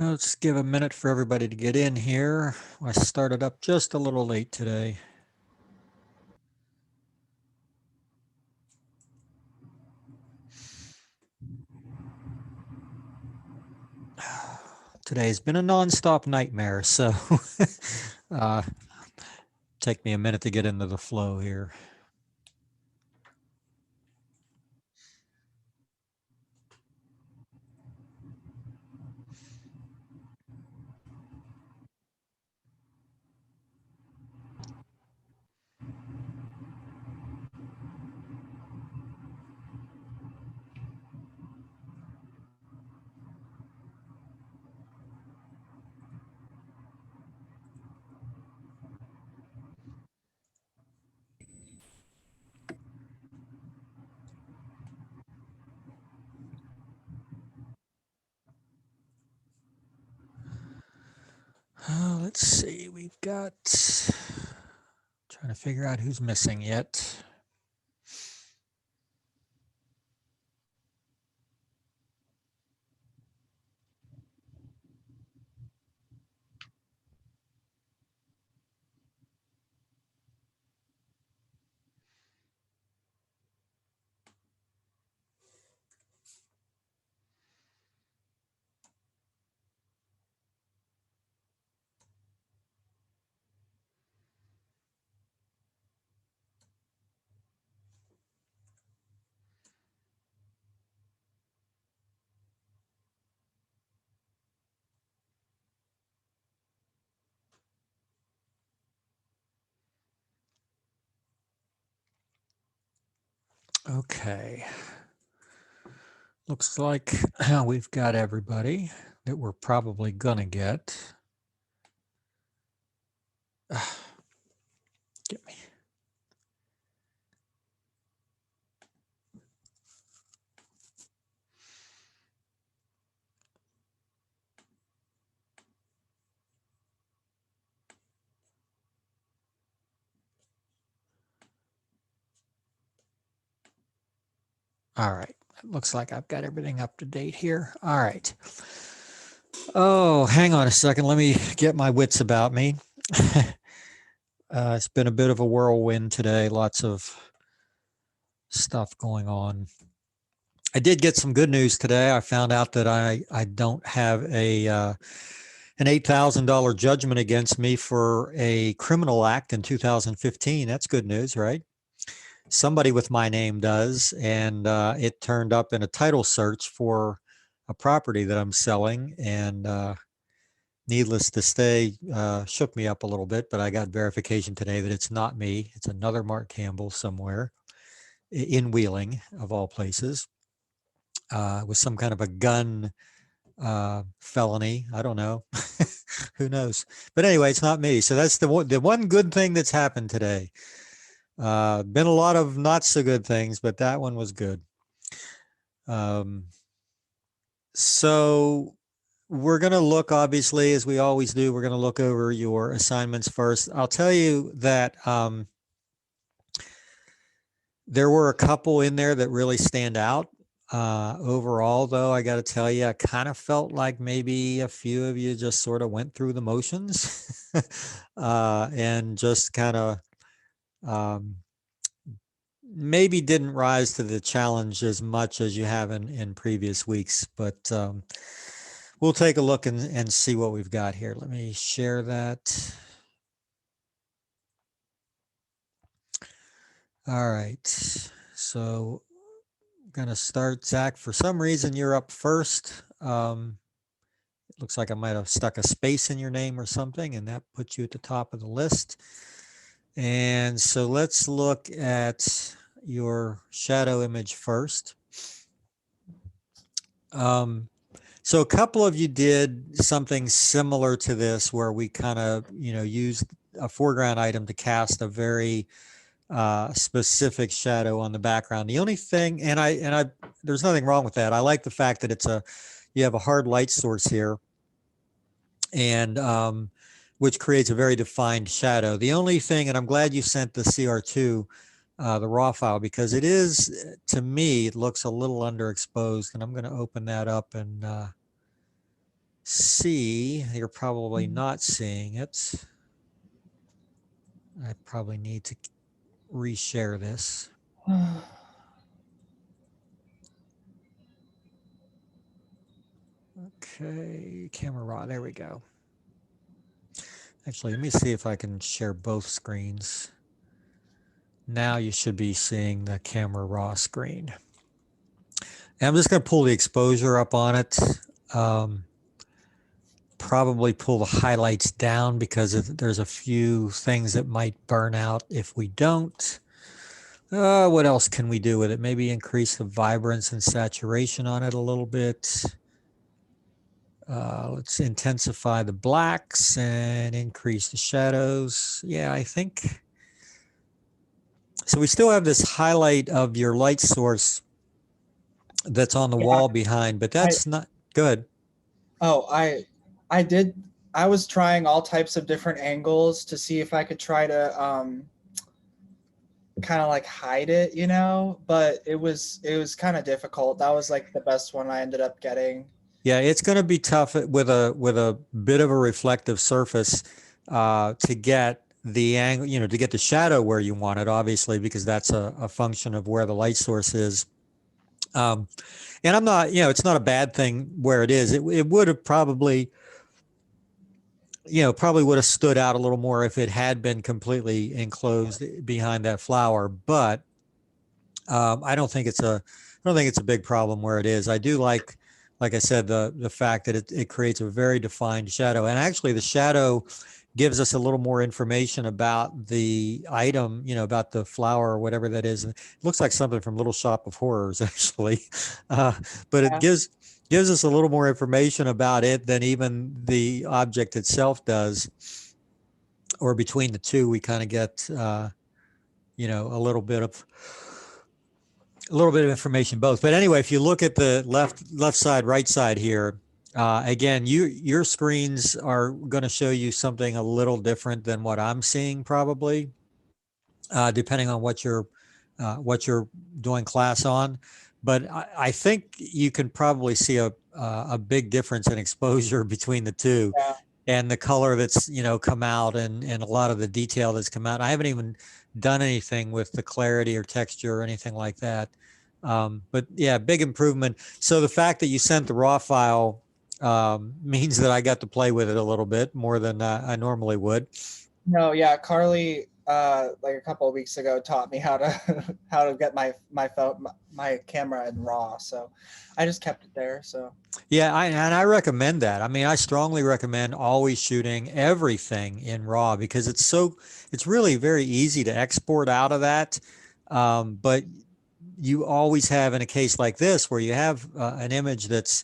Let's give a minute for everybody to get in here. I started up just a little late today. Today's been a nonstop nightmare, so uh, take me a minute to get into the flow here. Let's see, we've got, trying to figure out who's missing yet. Okay. Looks like we've got everybody that we're probably gonna get. Get me. All right. It looks like I've got everything up to date here. All right. Oh, hang on a second. Let me get my wits about me. It's been a bit of a whirlwind today. Lots of stuff going on. I did get some good news today. I found out that I don't have an $8,000 judgment against me for a criminal act in 2015. That's good news, right? Somebody with my name does, and it turned up in a title search for a property that I'm selling, and needless to say, shook me up a little bit, but I got verification today that it's not me. It's another Mark Campbell somewhere in Wheeling, of all places, with some kind of a gun felony. I don't know. Who knows? But anyway, it's not me. So that's the one good thing that's happened today. Been a lot of not so good things, but that one was good. Um, so we're going to look, obviously, as we always do, we're going to look over your assignments first. I'll tell you that there were a couple in there that really stand out. Overall, though, I got to tell you, I kind of felt like maybe a few of you just sort of went through the motions and just kind of maybe didn't rise to the challenge as much as you have in previous weeks. But we'll take a look and see what we've got here. Let me share that. All right. So I'm going to start. Zach, for some reason, you're up first. It looks like I might have stuck a space in your name or something, and that puts you at the top of the list. And so let's look at your shadow image first. So a couple of you did something similar to this where we kind of, used a foreground item to cast a very specific shadow on the background. The only thing, there's nothing wrong with that. I like the fact that you have a hard light source here, and which creates a very defined shadow. The only thing, and I'm glad you sent the CR2, the raw file, because it is, to me, it looks a little underexposed, and I'm going to open that up and see. You're probably not seeing it. I probably need to reshare this. Okay, camera raw. There we go. Actually, let me see if I can share both screens. Now you should be seeing the camera raw screen. And I'm just going to pull the exposure up on it. Probably pull the highlights down because there's a few things that might burn out if we don't. What else can we do with it? Maybe increase the vibrance and saturation on it a little bit. Let's intensify the blacks and increase the shadows. Yeah, I think. So we still have this highlight of your light source that's on the wall behind, but that's not good. Oh, I was trying all types of different angles to see if I could try to kind of like hide it, you know, but it was kind of difficult. That was like the best one I ended up getting. Yeah, it's going to be tough with a bit of a reflective surface to get the angle, you know, to get the shadow where you want it, obviously, because that's a function of where the light source is. And I'm not, you know, it's not a bad thing where it is. It would have probably, you know, probably would have stood out a little more if it had been completely enclosed behind that flower. But I don't think it's a big problem where it is. I do like I said, the fact that it creates a very defined shadow, and actually the shadow gives us a little more information about the item, you know, about the flower or whatever that is. It looks like something from Little Shop of Horrors, actually, uh, but it gives us a little more information about it than even the object itself does. Or between the two, we kind of get, you know, a little bit of information both. But anyway, if you look at the left side, right side here, again, your screens are going to show you something a little different than what I'm seeing, probably, depending on what you're doing class on. But I think you can probably see a big difference in exposure between the two. Yeah. And the color that's, you know, come out, and a lot of the detail that's come out. I haven't even done anything with the clarity or texture or anything like that. But yeah, big improvement. So the fact that you sent the raw file means that I got to play with it a little bit more than I normally would. No, yeah, Carly like a couple of weeks ago taught me how to how to get my phone my camera in RAW. So I just kept it there. So Yeah, and I recommend that. I mean, I strongly recommend always shooting everything in RAW because it's really very easy to export out of that. But you always have, in a case like this where you have an image that's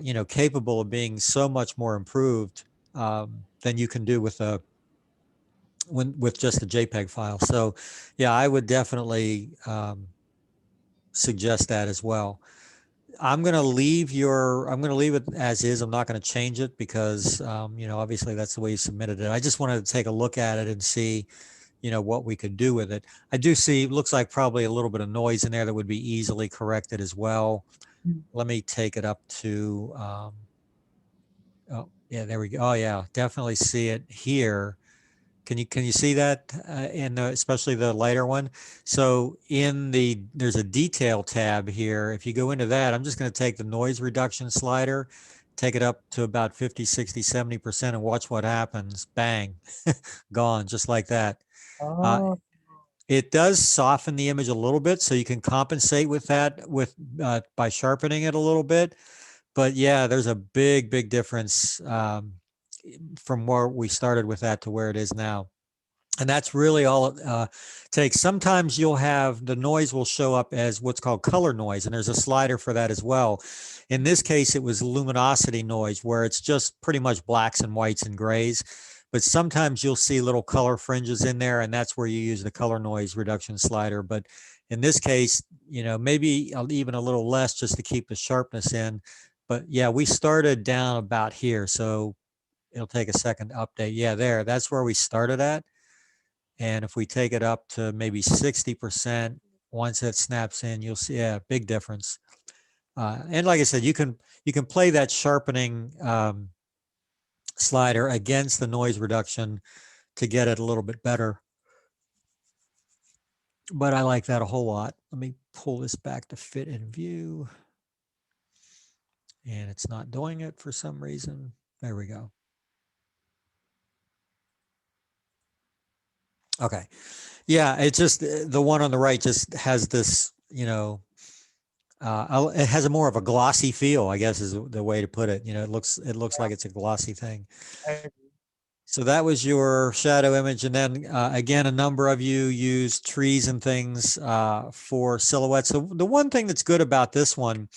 you know, capable of being so much more improved than you can do with with just a JPEG file. So yeah, I would definitely suggest that as well. I'm going to leave it as is. I'm not going to change it because, you know, obviously that's the way you submitted it. I just wanted to take a look at it and see, you know, what we could do with it. I do see, looks like probably a little bit of noise in there that would be easily corrected as well. Let me take it up to, oh yeah, there we go. Oh yeah, definitely see it here. Can you see that in especially the lighter one? So there's a detail tab here. If you go into that, I'm just going to take the noise reduction slider, take it up to about 50, 60, 70% and watch what happens. Bang, gone, just like that. Uh, oh it does soften the image a little bit, so you can compensate with that by sharpening it a little bit. But yeah, there's a big difference from where we started with that to where it is now. And that's really all it takes. Sometimes you'll have the noise will show up as what's called color noise, and there's a slider for that as well. In this case, it was luminosity noise, where it's just pretty much blacks and whites and grays. But sometimes you'll see little color fringes in there, and that's where you use the color noise reduction slider. But in this case, you know, maybe even a little less just to keep the sharpness in. But yeah, we started down about here, so it'll take a second to update. Yeah, that's where we started at. And if we take it up to maybe 60%, once it snaps in, you'll see a big difference. And like I said, you can play that sharpening slider against the noise reduction to get it a little bit better. But I like that a whole lot. Let me pull this back to fit in view. And it's not doing it for some reason. There we go. Okay. Yeah, it's just the one on the right just has this, you know, it has a more of a glossy feel, I guess is the way to put it. You know, it looks like it's a glossy thing. I, So that was your shadow image. And then again, a number of you use trees and things for silhouettes. So the one thing that's good about this one,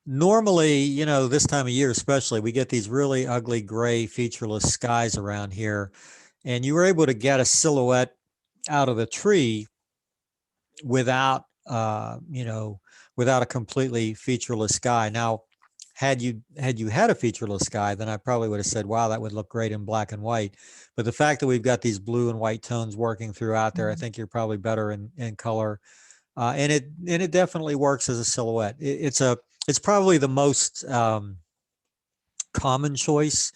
normally, you know, this time of year especially, we get these really ugly gray featureless skies around here. And you were able to get a silhouette out of the tree without, you know, without a completely featureless sky. Now, had you had a featureless sky, then I probably would have said, wow, that would look great in black and white. But the fact that we've got these blue and white tones working throughout there, I think you're probably better in color. And it definitely works as a silhouette. It's probably the most common choice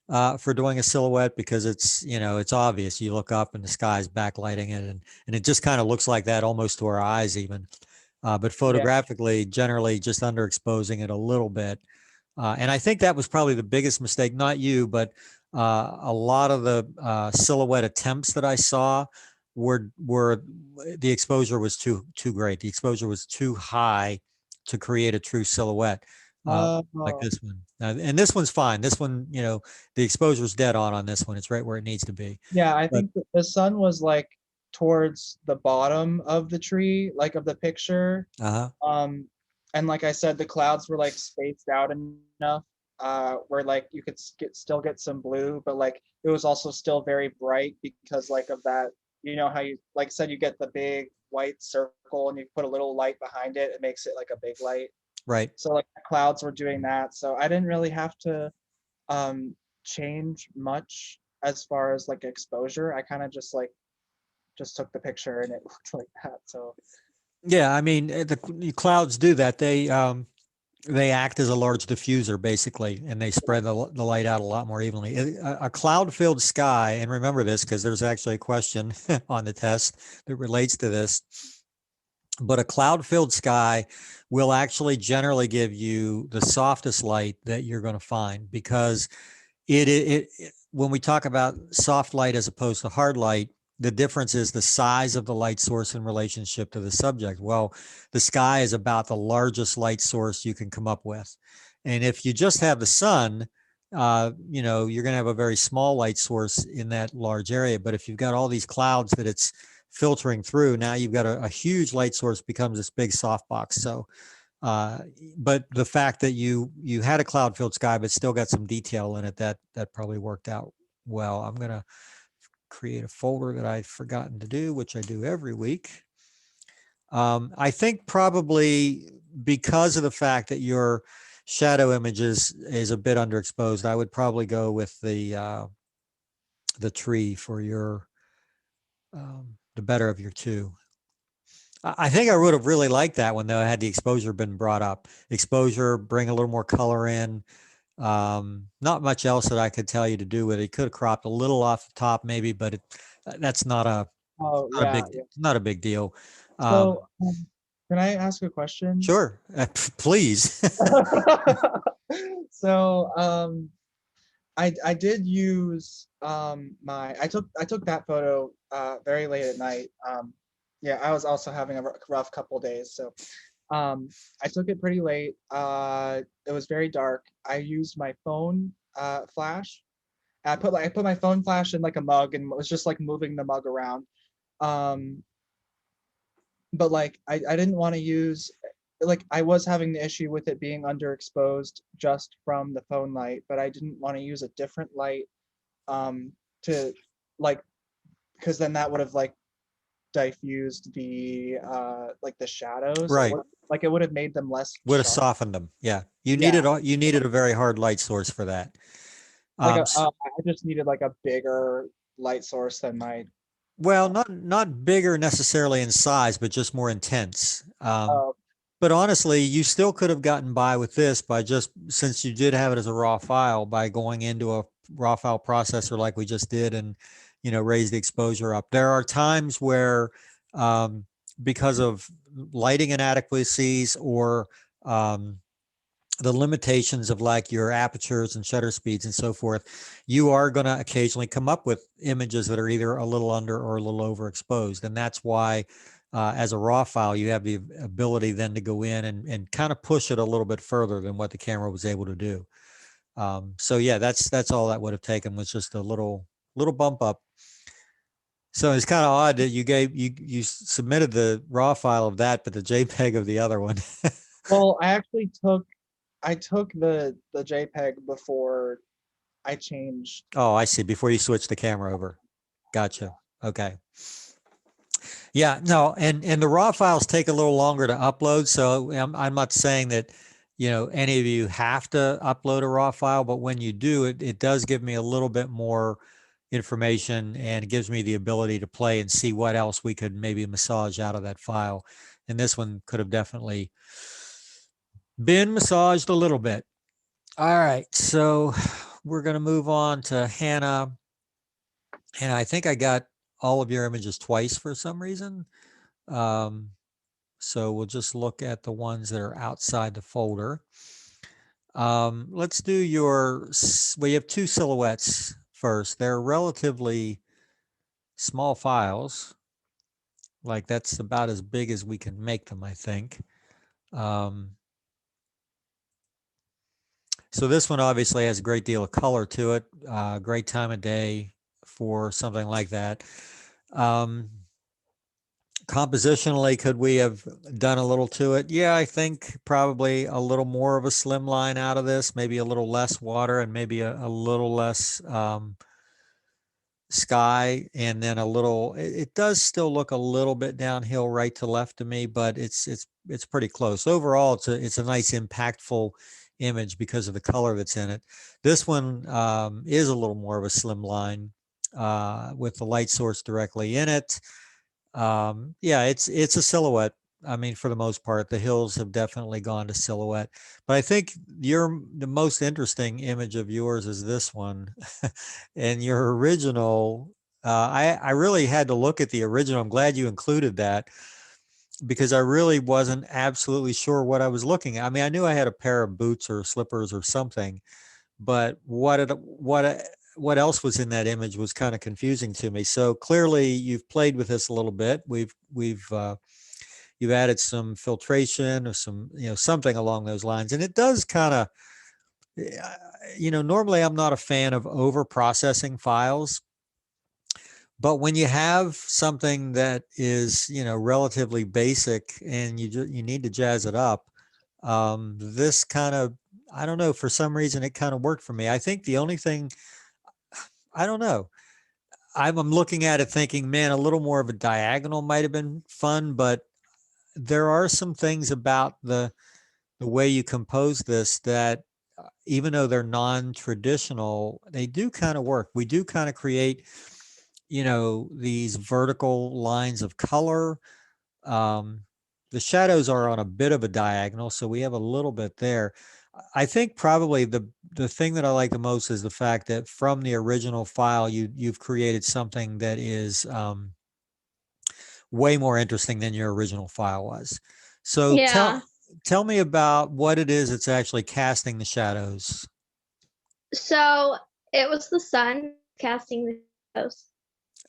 for doing a silhouette because it's, you know, it's obvious. You look up and the sky's backlighting it, and it just kind of looks like that almost to our eyes even. But photographically, generally just underexposing it a little bit. And I think that was probably the biggest mistake, not you, but a lot of the silhouette attempts that I saw were the exposure was too great. The exposure was too high to create a true silhouette like this one. And this one's fine. This one, you know, the exposure's dead on this one. It's right where it needs to be. yeah, I But think the sun was like towards the bottom of the tree, like of the picture. uh-huh. And like I said, the clouds were like spaced out enough where like you could still get some blue, but like it was also still very bright because like of that, you know how you like said you get the big white circle and you put a little light behind it, it makes it like a big light. Right. So like the clouds were doing that. So I didn't really have to change much as far as like exposure. I kind of just took the picture and it looked like that. So Yeah, I mean, the clouds do that. They act as a large diffuser basically, and they spread the light out a lot more evenly. A cloud-filled sky, and remember this because there's actually a question on the test that relates to this. But a cloud-filled sky will actually generally give you the softest light that you're going to find because it when we talk about soft light as opposed to hard light, the difference is the size of the light source in relationship to the subject. Well, the sky is about the largest light source you can come up with. And if you just have the sun, you know, you're going to have a very small light source in that large area. But if you've got all these clouds that it's filtering through, now you've got a huge light source becomes this big softbox. So, but the fact that you had a cloud filled sky, but still got some detail in it, that probably worked out well. I'm going to create a folder that I've forgotten to do, which I do every week. I think probably because of the fact that your shadow image is a bit underexposed, I would probably go with the tree for your the better of your two. I think I would have really liked that one though. Had the exposure been brought up, exposure, bring a little more color in. Not much else that I could tell you to do with it. Could have cropped a little off the top maybe, but that's not a oh not a big yeah. not a big deal. So can I ask a question? Sure, please. So I did use my I took that photo very late at night. Yeah, I was also having a rough couple days, so I took it pretty late. It was very dark. I used my phone flash. I put my phone flash in like a mug and was just like moving the mug around. Um, but like I didn't want to use like I was having the issue with it being underexposed just from the phone light, but I didn't want to use a different light to like because then that would have like diffused the like the shadows. Right. Like it would have made them less Would have sharp. softened them. Yeah. Yeah. You needed a very hard light source for that. Like Um, I just needed like a bigger light source than my Well, not bigger necessarily in size, but just more intense. Uh, But honestly, you still could have gotten by with this by just, since you did have it as a raw file, by going into a raw file processor like we just did and, raise the exposure up. There are times where, um, because of lighting inadequacies or, um, the limitations of like your apertures and shutter speeds and so forth, you are going to occasionally come up with images that are either a little under or a little overexposed. And that's why, as a raw file, you have the ability then to go in and kind of push it a little bit further than what the camera was able to do. So yeah, that's all that would have taken, was just a little bump up. So it's kind of odd that you submitted the raw file of that, but the JPEG of the other one. well, I took the JPEG before I changed. Oh, I see. Before you switch the camera over. Gotcha. Okay. Yeah, no, and the raw files take a little longer to upload. So I'm not saying that, any of you have to upload a raw file, but when you do, it does give me a little bit more information, and it gives me the ability to play and see what else we could maybe massage out of that file. And this one could have definitely been massaged a little bit. All right, so we're going to move on to Hannah. And I think I got all of your images twice for some reason. Um, so we'll just look at the ones that are outside the folder. Let's do we have two silhouettes first. They're relatively small files. Like that's about as big as we can make them, I think. Um, so this one obviously has a great deal of color to it. Great time of day for something like that. Compositionally, could we have done a little to it? Yeah, I think probably a little more of a slim line out of this, maybe a little less water and maybe a little less sky, and then it does still look a little bit downhill right to left to me, but it's pretty close. Overall, it's a nice impactful image because of the color that's in it. This one is a little more of a slim line with the light source directly in it. Yeah, it's a silhouette. I mean, for the most part, the hills have definitely gone to silhouette. But I think the most interesting image of yours is this one, and your original. I really had to look at the original. I'm glad you included that, because I really wasn't absolutely sure what I was looking at. I mean, I knew I had a pair of boots or slippers or something, but what else was in that image was kind of confusing to me. So clearly you've played with this a little bit. You've added some filtration or some, something along those lines. And it does kind of, normally I'm not a fan of over processing files, but when you have something that is, relatively basic and you need to jazz it up, this kind of, I don't know, for some reason it kind of worked for me. I think the only thing, I don't know, I'm looking at it thinking, man, a little more of a diagonal might have been fun, but there are some things about the way you compose this that, even though they're non-traditional, they do kind of work. We do kind of create, these vertical lines of color. Um, the shadows are on a bit of a diagonal, so we have a little bit there. I think probably the thing that I like the most is the fact that from the original file, you've created something that is way more interesting than your original file was. So Yeah. tell me about what it is that's actually casting the shadows. So it was the sun casting the shadows.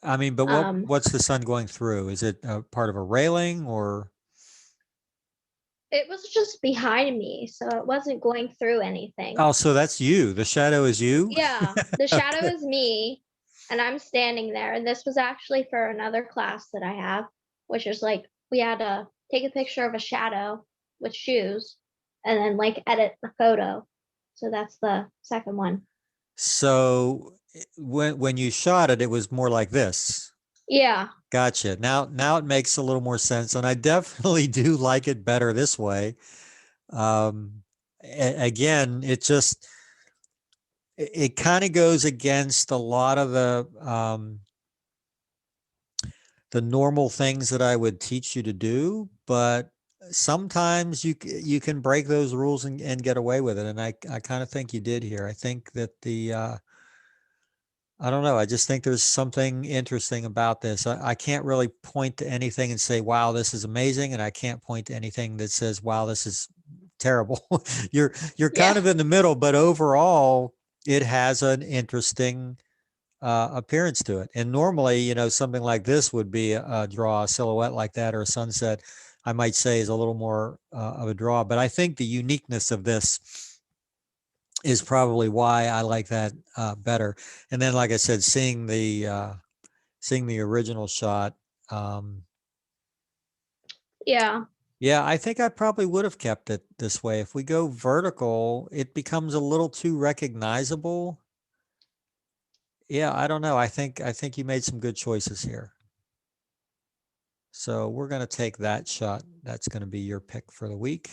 I mean, but Um, what's the sun going through? Is it a part of a railing or? it was just behind me, so it wasn't going through anything. Oh, so that's you. The shadow is you? Yeah, the shadow Okay. is me, and I'm standing there. And this was actually for another class that I have, which is like we had to take a picture of a shadow with shoes and then like edit the photo. So that's the second one. So when you shot it, it was more like this. Yeah. Gotcha. Now it makes a little more sense, and I definitely do like it better this way. Again, it kind of goes against a lot of the the normal things that I would teach you to do, but sometimes you can break those rules and get away with it. And I kind of think you did here. I think that I don't know. I just think there's something interesting about this. I can't really point to anything and say, wow, this is amazing. And I can't point to anything that says, wow, this is terrible. You're kind Yeah. of in the middle, but overall it has an interesting appearance to it. And normally, something like this would be a draw, a silhouette like that, or a sunset, I might say is a little more of a draw. But I think the uniqueness of this is probably why I like that better. And then, like I said, seeing the original shot, Yeah. yeah, I think I probably would have kept it this way. If we go vertical, it becomes a little too recognizable. Yeah, I don't know. I think you made some good choices here. So we're going to take that shot. That's going to be your pick for the week.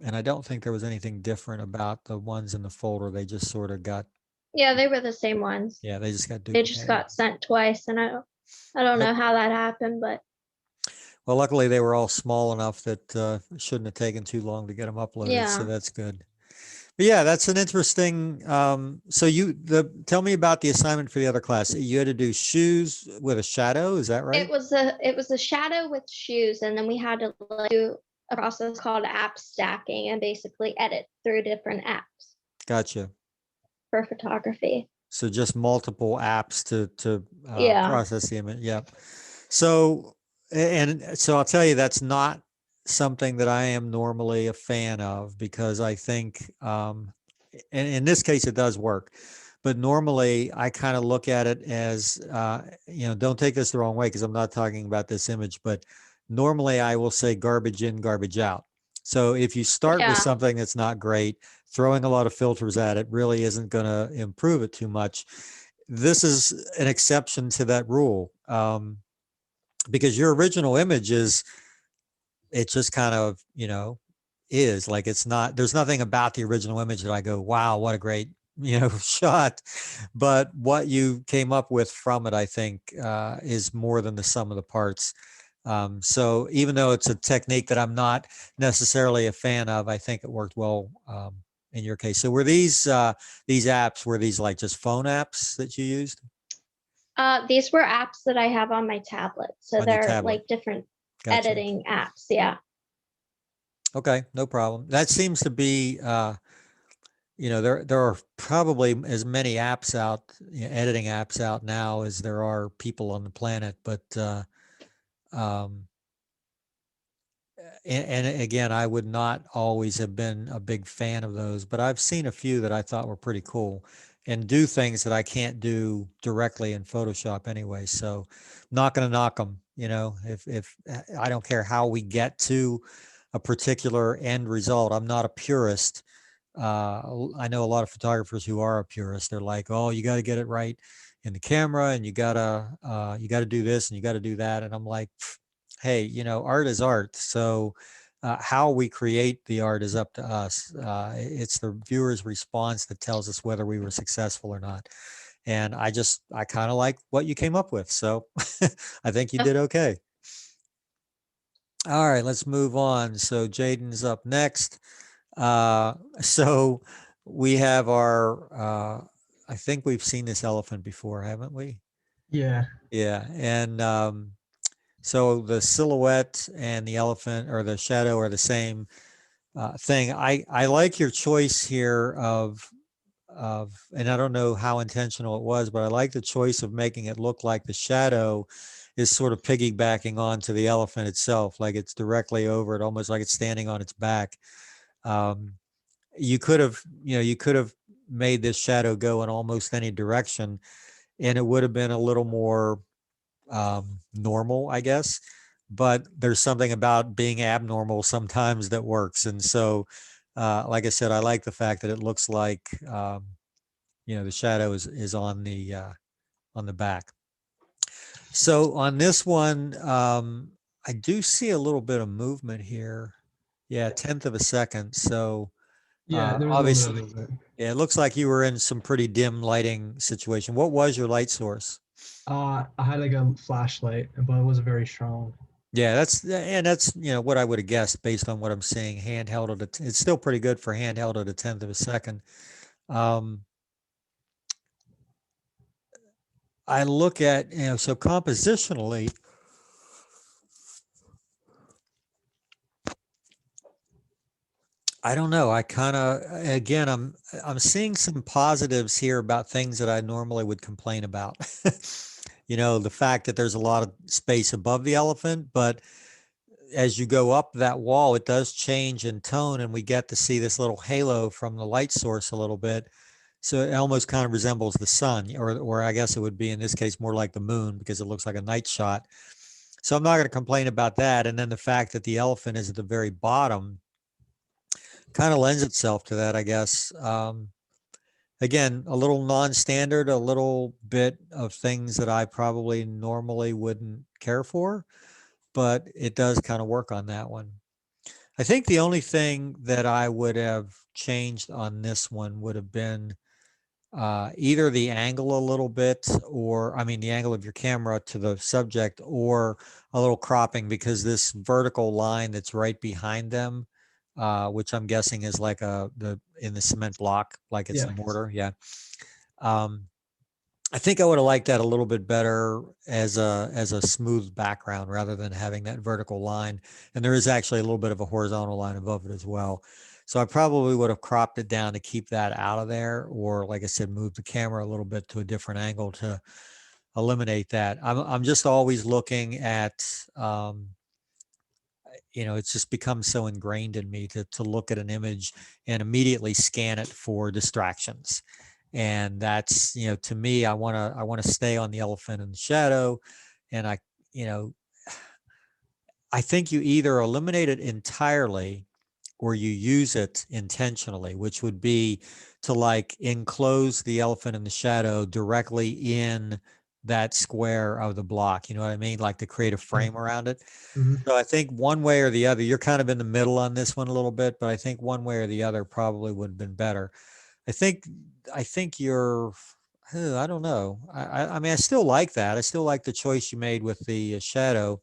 And I don't think there was anything different about the ones in the folder. They just sort of got, Yeah, they were the same ones. yeah, they just got They duplicated. just got sent twice, and I don't know Yep. how that happened, but Well, luckily they were all small enough that it shouldn't have taken too long to get them uploaded. So Yeah. that's good. But yeah, that's an interesting. So tell me about the assignment for the other class. You had to do shoes with a shadow. Is that right? it was a shadow with shoes, and then we had to like, do a process called app stacking and basically edit through different apps Gotcha. for photography. So just multiple apps to Yeah. process the image. Yep. So so I'll tell you that's not something that I am normally a fan of because I think and in this case it does work. But normally I kind of look at it as don't take this the wrong way because I'm not talking about this image, but normally I will say garbage in, garbage out. So if you start with Yeah. something that's not great, throwing a lot of filters at it really isn't going to improve it too much. This is an exception to that rule because your original image it just kind of, is like, it's not, there's nothing about the original image that I go, wow, what a great, shot. But what you came up with from it, I think, is more than the sum of the parts. So even though it's a technique that I'm not necessarily a fan of, I think it worked well in your case. So were these apps, were these like just phone apps that you used? These were apps that I have on my tablet, so On your they're tablet. like different Gotcha. editing apps. Yeah. Okay, no problem. That seems to be, there are probably as many apps out, editing apps out now as there are people on the planet. But and again, I would not always have been a big fan of those, but I've seen a few that I thought were pretty cool and do things that I can't do directly in Photoshop anyway. So not going to knock them, if I don't care how we get to a particular end result. I'm not a purist. I know a lot of photographers who are a purist. They're like, oh, you got to get it right in the camera and you gotta do this and you got to do that. And I'm like, hey, art is art. So how we create the art is up to us. It's the viewer's response that tells us whether we were successful or not. And I kind of like what you came up with. So I think you did okay. All right, let's move on. So Jaden's up next. So we have I think we've seen this elephant before, haven't we? Yeah. Yeah. And so the silhouette and the elephant or the shadow are the same thing. I like your choice here of, and I don't know how intentional it was, but I like the choice of making it look like the shadow is sort of piggybacking onto the elephant itself, like it's directly over it, almost like it's standing on its back. You could have made this shadow go in almost any direction, and it would have been a little more normal, I guess. But there's something about being abnormal sometimes that works. And so, like I said, I like the fact that it looks like, the shadow is on the back. So on this one, I do see a little bit of movement here. Yeah, 1/10 of a second. So Yeah, there was obviously, a little bit. yeah, it looks like you were in some pretty dim lighting situation. What was your light source? I had like a flashlight, but it wasn't very strong. Yeah, that's what I would have guessed based on what I'm seeing. Handheld at it's still pretty good for handheld at a tenth of a second. I look at, so compositionally, I don't know. I kind of, again, I'm seeing some positives here about things that I normally would complain about. The fact that there's a lot of space above the elephant, but as you go up that wall, it does change in tone, and we get to see this little halo from the light source a little bit. So it almost kind of resembles the sun, or I guess it would be in this case more like the moon because it looks like a night shot. So I'm not going to complain about that. And then the fact that the elephant is at the very bottom kind of lends itself to that, I guess. Again, a little non-standard, a little bit of things that I probably normally wouldn't care for, but it does kind of work on that one. I think the only thing that I would have changed on this one would have been either the angle a little bit, or I mean the angle of your camera to the subject, or a little cropping, because this vertical line that's right behind them, which I'm guessing is like in the cement block, like it's Yeah. a mortar. Yeah. I think I would have liked that a little bit better as a smooth background rather than having that vertical line. And there is actually a little bit of a horizontal line above it as well. So I probably would have cropped it down to keep that out of there, or like I said, move the camera a little bit to a different angle to eliminate that. I'm just always looking at, it's just become so ingrained in me to look at an image and immediately scan it for distractions. And that's, to me, I want to stay on the elephant in the shadow. And I think you either eliminate it entirely or you use it intentionally, which would be to like enclose the elephant in the shadow directly in that square of the block. You know what I mean? Like to create a frame around it. Mhm. So I think one way or the other, you're kind of in the middle on this one a little bit, but I think one way or the other probably would have been better. I think you're, I don't know. I mean, I still like that. I still like the choice you made with the shadow.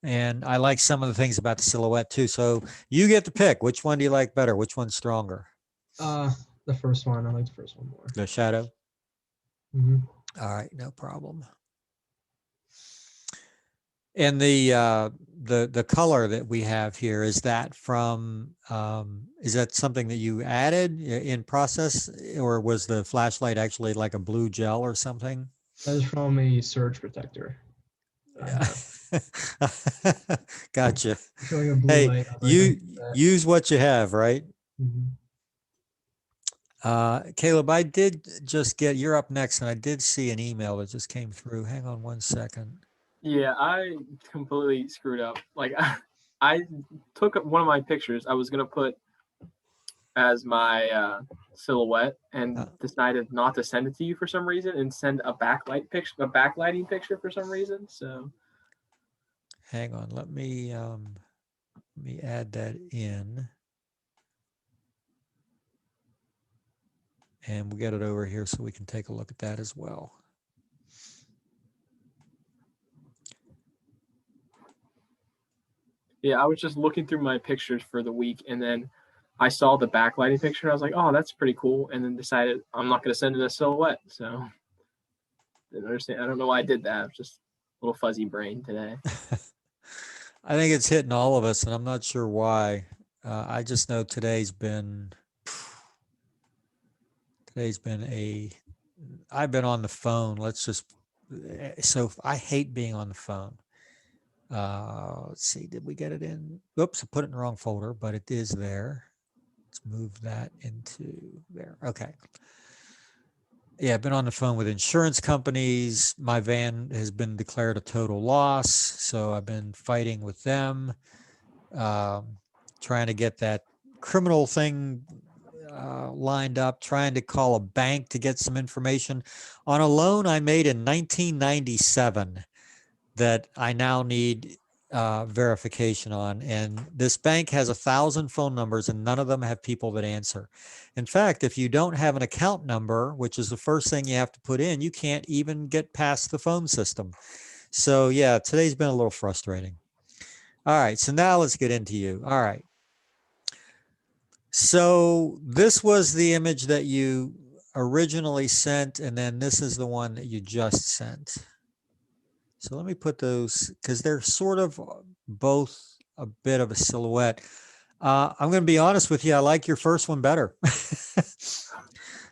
And I like some of the things about the silhouette too. So you get to pick. Which one do you like better? Which one's stronger? The first one. I like the first one more. The shadow? Mhm. All right, no problem. And the color that we have here, is that from, is that something that you added in process, or was the flashlight actually like a blue gel or something? That is from a surge protector. Yeah. Gotcha. Showing a blue Hey, light. I was like, you use what you have, right? Mhm. Caleb, I did just you're up next, and I did see an email that just came through. Hang on one second. Yeah, I completely screwed up. Like I took one of my pictures I was gonna put as my silhouette and decided not to send it to you for some reason and send a backlighting picture for some reason. So Hang on, let me add that in. And we'll get it over here so we can take a look at that as well. yeah, I was just looking through my pictures for the week, and then I saw the backlighting picture. And I was like, oh, that's pretty cool. And then decided I'm not gonna send it a silhouette. So didn't understand. I don't know why I did that. Just a little fuzzy brain today. I think it's hitting all of us, and I'm not sure why. I just know today's been I've been on the phone. So I hate being on the phone. Let's see, did we get it in? Oops, I put it in the wrong folder, but it is there. Let's move that into there. Okay. Yeah, I've been on the phone with insurance companies. My van has been declared a total loss, so I've been fighting with them, trying to get that criminal thing lined up, trying to call a bank to get some information on a loan I made in 1997 that I now need verification on. And this bank has 1,000 phone numbers and none of them have people that answer. In fact, if you don't have an account number, which is the first thing you have to put in, you can't even get past the phone system. So yeah, today's been a little frustrating. All right, so now let's get into you. All right. So this was the image that you originally sent, and then this is the one that you just sent. So let me put those, because they're sort of both a bit of a silhouette. I'm going to be honest with you. I like your first one better.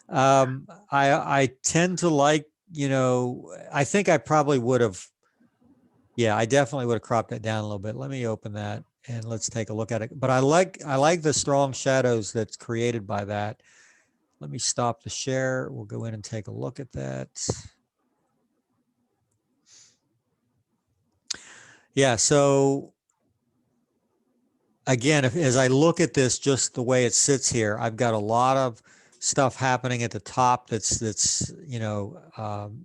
I tend to like, I think I probably would have, yeah, I definitely would have cropped that down a little bit. Let me open that and let's take a look at it. But I like the strong shadows that's created by that. Let me stop the share. We'll go in and take a look at that. Yeah, so again, as I look at this, just the way it sits here, I've got a lot of stuff happening at the top that's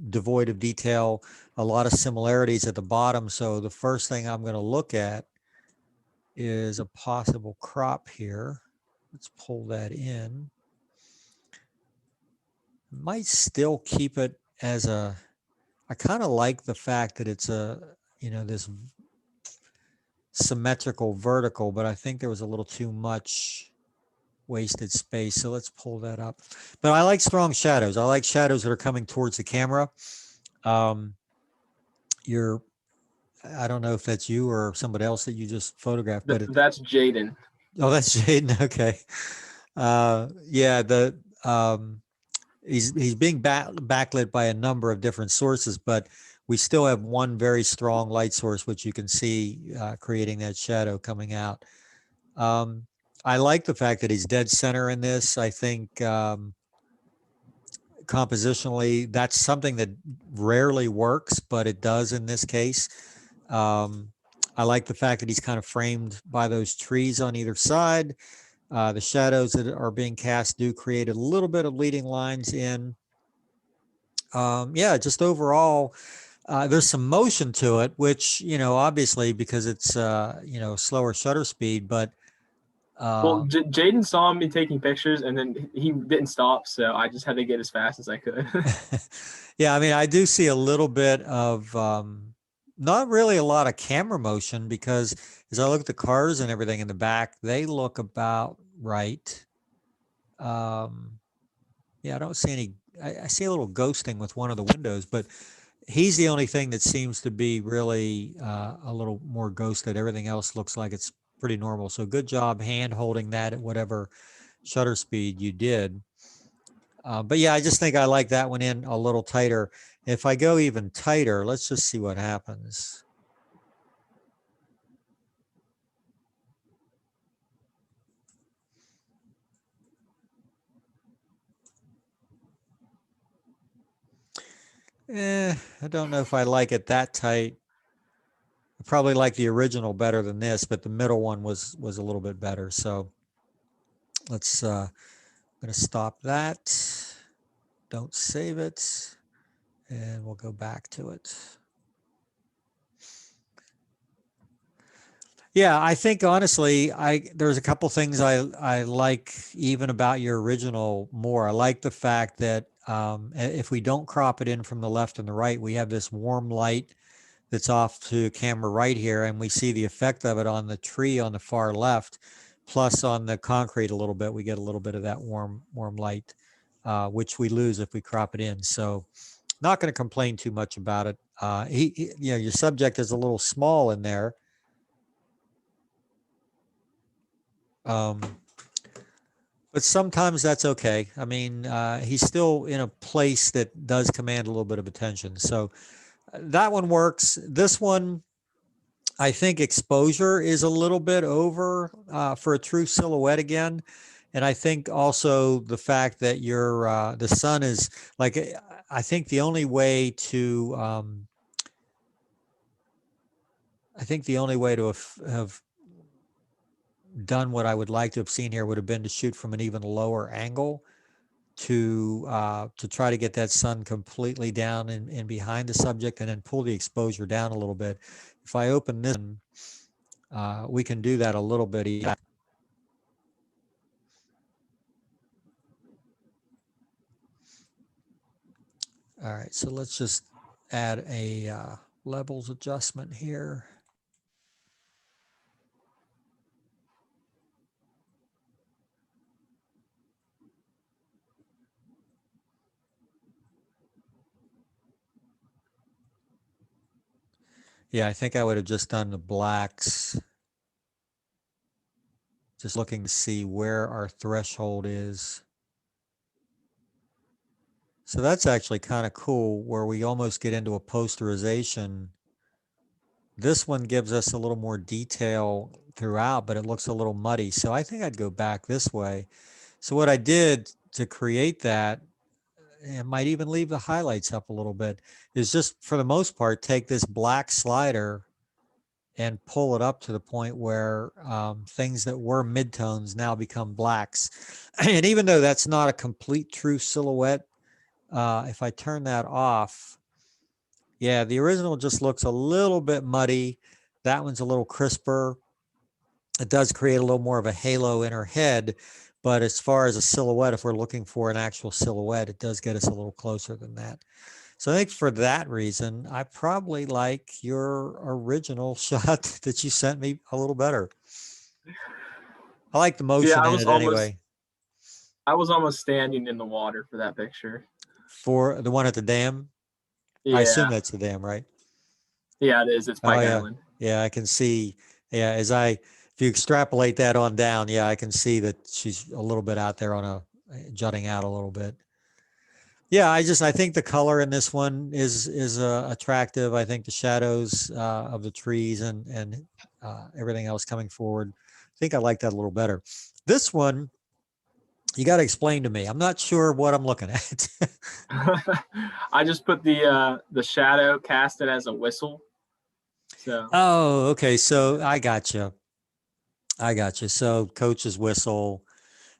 devoid of detail, a lot of similarities at the bottom. So the first thing I'm going to look at is a possible crop here. Let's pull that in. Might still keep it as I kind of like the fact that it's this symmetrical vertical, but I think there was a little too much wasted space. So let's pull that up. But I like strong shadows. I like shadows that are coming towards the camera. I don't know if that's you or somebody else that you just photographed, but That's Jaden. Oh, that's Jaden. Okay. He's being backlit by a number of different sources, but we still have one very strong light source, which you can see creating that shadow coming out. I like the fact that he's dead center in this. I think compositionally, that's something that rarely works, but it does in this case. I like the fact that he's kind of framed by those trees on either side. The shadows that are being cast do create a little bit of leading lines in. Yeah, just overall, there's some motion to it, which, obviously because it's, slower shutter speed, but. Well, Jaden saw me taking pictures and then he didn't stop. So I just had to get as fast as I could. Yeah, I mean, I do see a little bit of, not really a lot of camera motion, because as I look at the cars and everything in the back, they look about right. Yeah, I don't see any, I see a little ghosting with one of the windows, but he's the only thing that seems to be really a little more ghosted. Everything else looks like it's pretty normal. So good job hand holding that at whatever shutter speed you did. But yeah, I just think I like that one in a little tighter. If I go even tighter, let's just see what happens. I don't know if I like it that tight. I probably like the original better than this, but the middle one was a little bit better. So let's, I'm going to stop that. Don't save it. And we'll go back to it. Yeah, I think honestly, there's a couple things I like even about your original more. I like the fact that if we don't crop it in from the left and the right, we have this warm light that's off to camera right here, and we see the effect of it on the tree on the far left, plus on the concrete a little bit. We get a little bit of that warm light, which we lose if we crop it in. So not going to complain too much about it. Your subject is a little small in there. But sometimes that's okay. I mean, he's still in a place that does command a little bit of attention. So that one works. This one, I think exposure is a little bit over for a true silhouette again. And I think also the fact that the sun is like, I think the only way to, have done what I would like to have seen here would have been to shoot from an even lower angle. to try to get that sun completely down and behind the subject, and then pull the exposure down a little bit. If I open this one, we can do that a little bit easier. All right, so let's just add a levels adjustment here. Yeah, I think I would have just done the blacks. Just looking to see where our threshold is. So that's actually kind of cool, where we almost get into a posterization. This one gives us a little more detail throughout, but it looks a little muddy. So I think I'd go back this way. So what I did to create that, and might even leave the highlights up a little bit, is just for the most part, take this black slider and pull it up to the point where things that were midtones now become blacks. And even though that's not a complete true silhouette, if I turn that off, yeah, the original just looks a little bit muddy. That one's a little crisper. It does create a little more of a halo in her head, but as far as a silhouette, if we're looking for an actual silhouette, it does get us a little closer than that. So I think for that reason, I probably like your original shot that you sent me a little better. I like the motion Yeah, in it anyway. I was almost standing in the water for that picture. For the one at the dam? Yeah, I assume that's the dam, right? yeah, it is. It's Oh, Pike yeah. Island. Yeah, I can see. Yeah, if you extrapolate that on down, yeah, I can see that she's a little bit out there on jutting out a little bit. Yeah, I think the color in this one is attractive. I think the shadows of the trees and everything else coming forward, I think I like that a little better. This one, you got to explain to me. I'm not sure what I'm looking at. I just put the shadow cast it as a whistle. So Oh, okay. So I got you. So coach's whistle.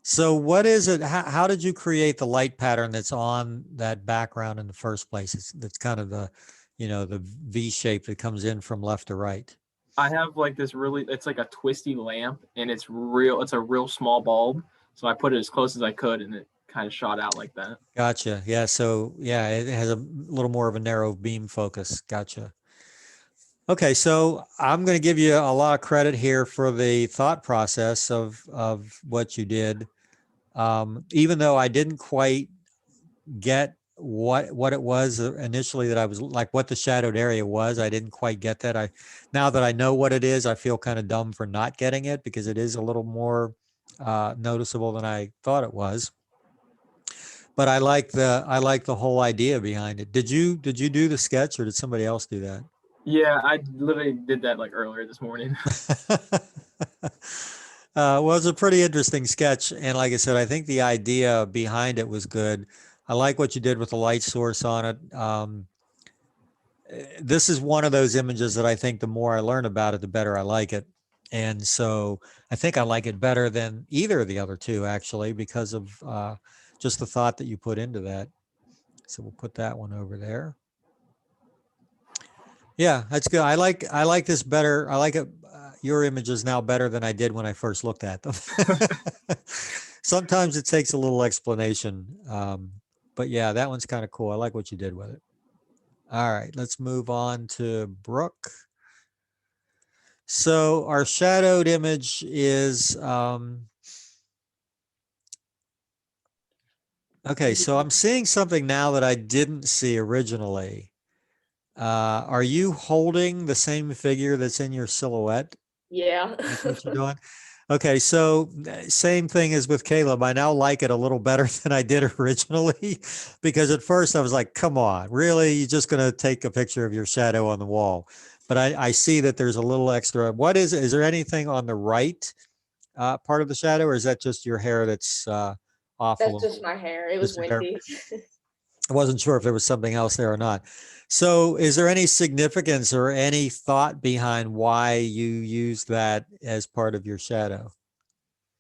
So what is it? How did you create the light pattern that's on that background in the first place? That's kind of the V shape that comes in from left to right. I have like this it's like a twisty lamp, and it's a real small bulb. So I put it as close as I could, and it kind of shot out like that. Gotcha. Yeah. So yeah, it has a little more of a narrow beam focus. Gotcha. Okay. So I'm going to give you a lot of credit here for the thought process of what you did. Even though I didn't quite get what it was initially, that I was like, what the shadowed area was, I didn't quite get that. Now that I know what it is, I feel kind of dumb for not getting it, because it is a little more noticeable than I thought it was. But I like the whole idea behind it. Did you do the sketch, or did somebody else do that? Yeah, I literally did that like earlier this morning. Well, it's a pretty interesting sketch. And like I said, I think the idea behind it was good. I like what you did with the light source on it. This is one of those images that I think the more I learn about it, the better I like it. And so I think I like it better than either of the other two, actually, because of just the thought that you put into that. So we'll put that one over there. Yeah, that's good. I like this better. I like it. Your images now better than I did when I first looked at them. Sometimes it takes a little explanation. But yeah, that one's kind of cool. I like what you did with it. All right, let's move on to Brooke. So our shadowed image is, okay, so I'm seeing something now that I didn't see originally. Are you holding the same figure that's in your silhouette? Yeah. That's what you're doing? Okay, so same thing as with Caleb. I now like it a little better than I did originally, because at first I was like, come on, really? You're just going to take a picture of your shadow on the wall? But I see that there's a little extra. What is it? Is there anything on the right part of the shadow, or is that just your hair that's off? That's just my hair. It was Just your hair? windy. I wasn't sure if there was something else there or not. So is there any significance or any thought behind why you use that as part of your shadow?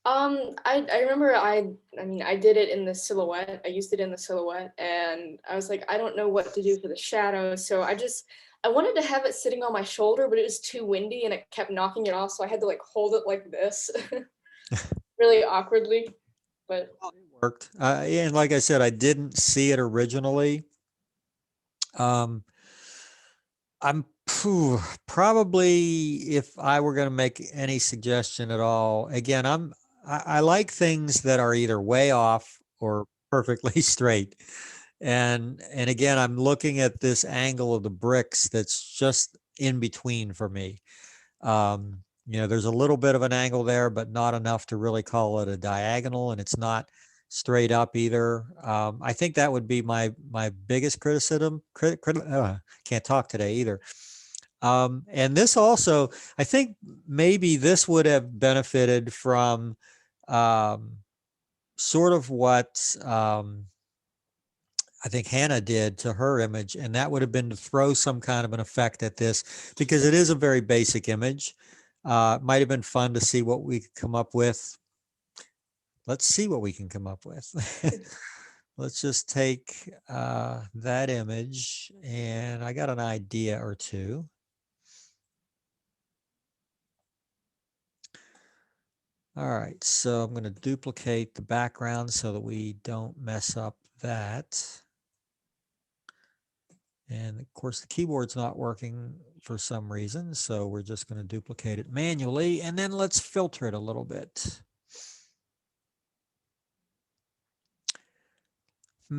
I remember I mean I did it in the silhouette. I used it in the silhouette, and I was like, I don't know what to do for the shadow, so I wanted to have it sitting on my shoulder, but it was too windy and it kept knocking it off, so I had to like hold it like this, really awkwardly. But Worked. And like I said, I didn't see it originally. I'm probably, if I were going to make any suggestion at all, again, I like things that are either way off or perfectly straight. And again, I'm looking at this angle of the bricks that's just in between for me. There's a little bit of an angle there, but not enough to really call it a diagonal, and it's not straight up either. I think that would be my biggest criticism. Can't talk today either. And this also, I think maybe this would have benefited from sort of what I think Hannah did to her image, and that would have been to throw some kind of an effect at this, because it is a very basic image. It might have been fun to see what we could come up with. Let's see what we can come up with. Let's just take that image, and I got an idea or two. All right, so I'm going to duplicate the background so that we don't mess up that. And of course, the keyboard's not working for some reason, so we're just going to duplicate it manually, and then let's filter it a little bit. I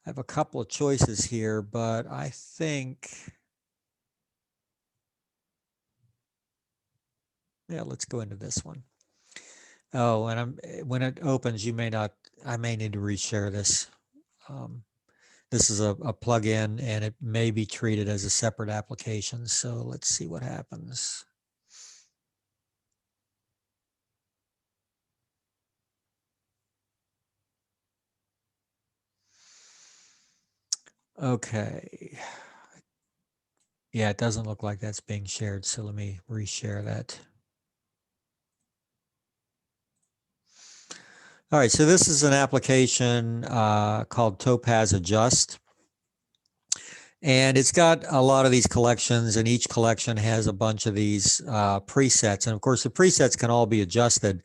have a couple of choices here, but I think, yeah, let's go into this one. Oh, and when it opens, I may need to reshare this. This is a plugin, and it may be treated as a separate application. So let's see what happens. Okay. Yeah, it doesn't look like that's being shared. So let me reshare that. All right, so this is an application called Topaz Adjust. And it's got a lot of these collections, and each collection has a bunch of these presets. And of course, the presets can all be adjusted.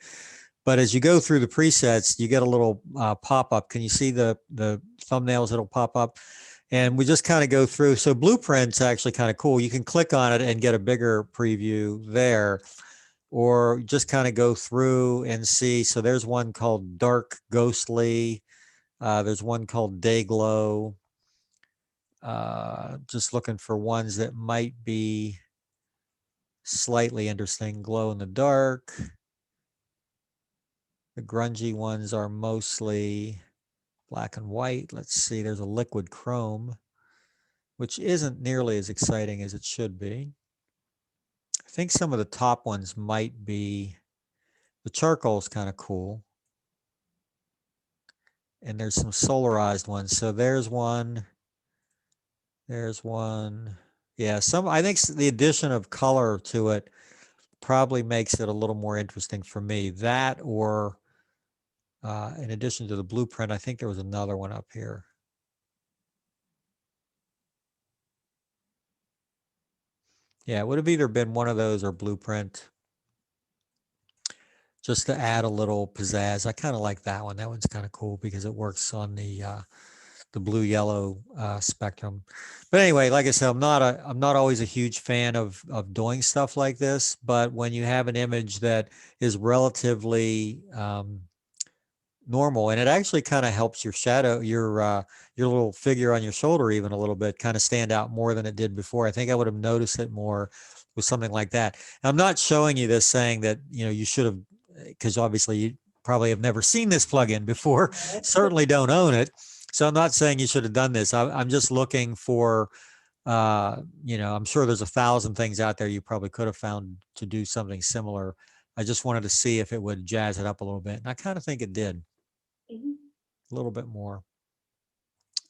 But as you go through the presets, you get a little pop-up. Can you see the thumbnails that'll pop up? And we just kind of go through. So Blueprint's actually kind of cool. You can click on it and get a bigger preview there, or just kind of go through and see. So there's one called Dark Ghostly. There's one called Day Glow. Just looking for ones that might be slightly interesting. Glow in the dark. The grungy ones are mostly black and white. Let's see, there's a liquid chrome, which isn't nearly as exciting as it should be. I think some of the top ones might be, the charcoal is kind of cool. And there's some solarized ones. So there's one. There's one. Yeah, I think the addition of color to it probably makes it a little more interesting for me. That, or in addition to the Blueprint, I think there was another one up here. Yeah, it would have either been one of those or Blueprint, just to add a little pizzazz. I kind of like that one. That one's kind of cool because it works on the blue-yellow spectrum. But anyway, like I said, I'm not always a huge fan of doing stuff like this. But when you have an image that is relatively normal, and it actually kind of helps your shadow, your little figure on your shoulder even a little bit, kind of stand out more than it did before. I think I would have noticed it more with something like that. And I'm not showing you this saying that, you should have, because obviously you probably have never seen this plugin before, certainly don't own it. So I'm not saying you should have done this. I'm just looking for, I'm sure there's 1,000 things out there you probably could have found to do something similar. I just wanted to see if it would jazz it up a little bit. And I kind of think it did. A little bit more.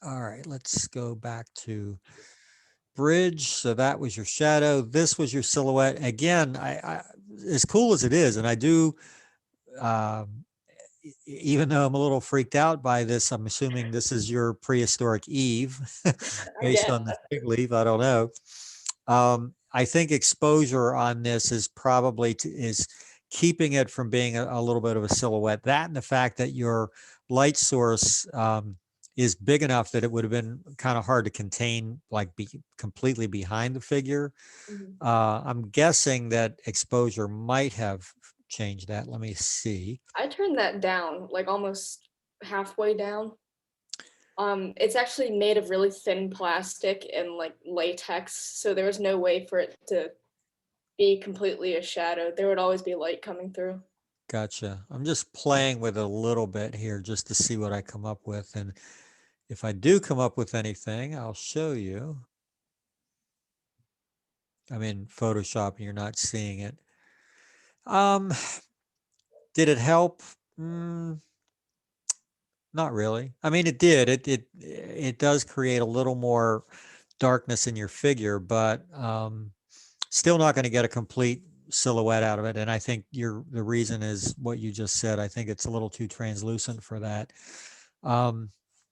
All right, let's go back to bridge. So that was your shadow. This was your silhouette. Again, as cool as it is, and I do, um, even though I'm a little freaked out by this, I'm assuming this is your prehistoric Eve I based guess. on the fig leaf. I don't know. I think exposure on this is probably is keeping it from being a little bit of a silhouette. That and the fact that your light source is big enough that it would have been kind of hard to contain, like be completely behind the figure. Mhm. I'm guessing that exposure might have changed that. Let me see. I turned that down, like almost halfway down. It's actually made of really thin plastic and like latex, so there was no way for it to be completely a shadow. There would always be light coming through. Gotcha. I'm just playing with it a little bit here just to see what I come up with. And if I do come up with anything, I'll show you. I'm in Photoshop and you're not seeing it. Did it help? Not really. I mean, it did. It does create a little more darkness in your figure, but still not going to get a complete silhouette out of it. And I think the reason is what you just said. I think it's a little too translucent for that. Let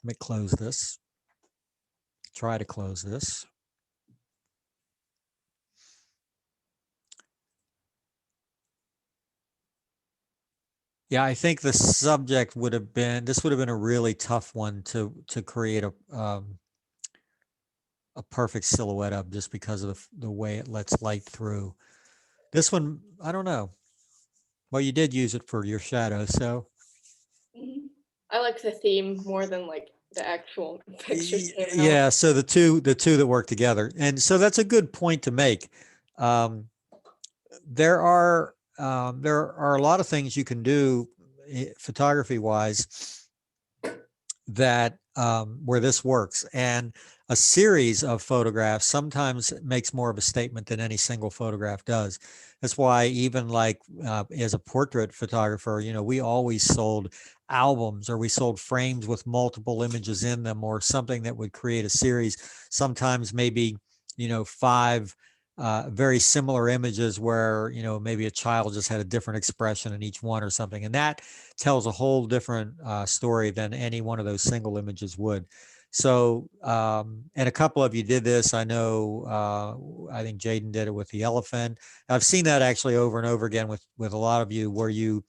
me close this. Try to close this. Yeah, I think the subject would have been, this would have been a really tough one to create a perfect silhouette of, just because of the way it lets light through. This one, I don't know. Well, you did use it for your shadow, so. Mhm. I like the theme more than like the actual pictures. came out. Yeah, so the two that work together. And so that's a good point to make. There are a lot of things you can do photography wise that where this works, and a series of photographs sometimes makes more of a statement than any single photograph does. That's why even like as a portrait photographer, you know, we always sold albums, or we sold frames with multiple images in them, or something that would create a series. Sometimes maybe, you know, 5 very similar images where, you know, maybe a child just had a different expression in each one or something. And that tells a whole different story than any one of those single images would. So, and a couple of you did this. I know, I think Jaden did it with the elephant. I've seen that actually over and over again with a lot of you, where you,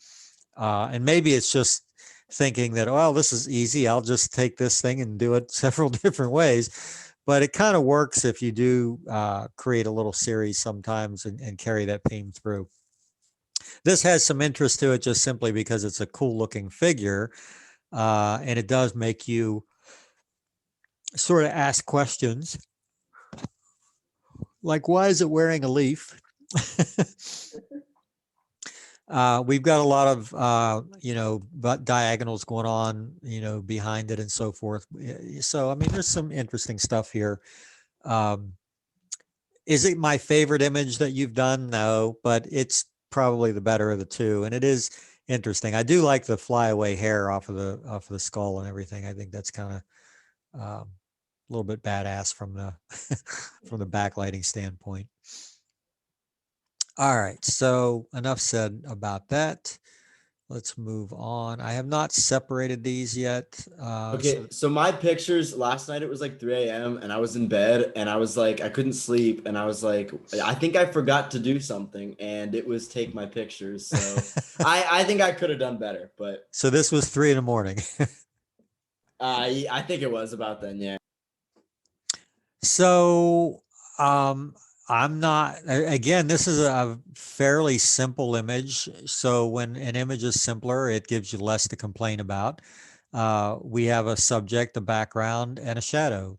and maybe it's just thinking that, well, this is easy. I'll just take this thing and do it several different ways. But it kind of works if you do create a little series sometimes and carry that theme through. This has some interest to it just simply because it's a cool looking figure, and it does make you sort of ask questions like, why is it wearing a leaf? We've got a lot of, you know, diagonals going on, you know, behind it and so forth. So, I mean, there's some interesting stuff here. Is it my favorite image that you've done? No, but it's probably the better of the two. And it is interesting. I do like the flyaway hair off of the skull and everything. I think that's kind of a little bit badass from the from the backlighting standpoint. All right, so enough said about that. Let's move on. I have not separated these yet. Okay, so my pictures last night, it was like 3 a.m. and I was in bed and I was like, I couldn't sleep, and I was like, I think I forgot to do something, and it was take my pictures. So I think I could have done better, but So this was 3 a.m. I think it was about then, yeah. So I'm not, again, this is a fairly simple image. So when an image is simpler, it gives you less to complain about. We have a subject, a background, and a shadow.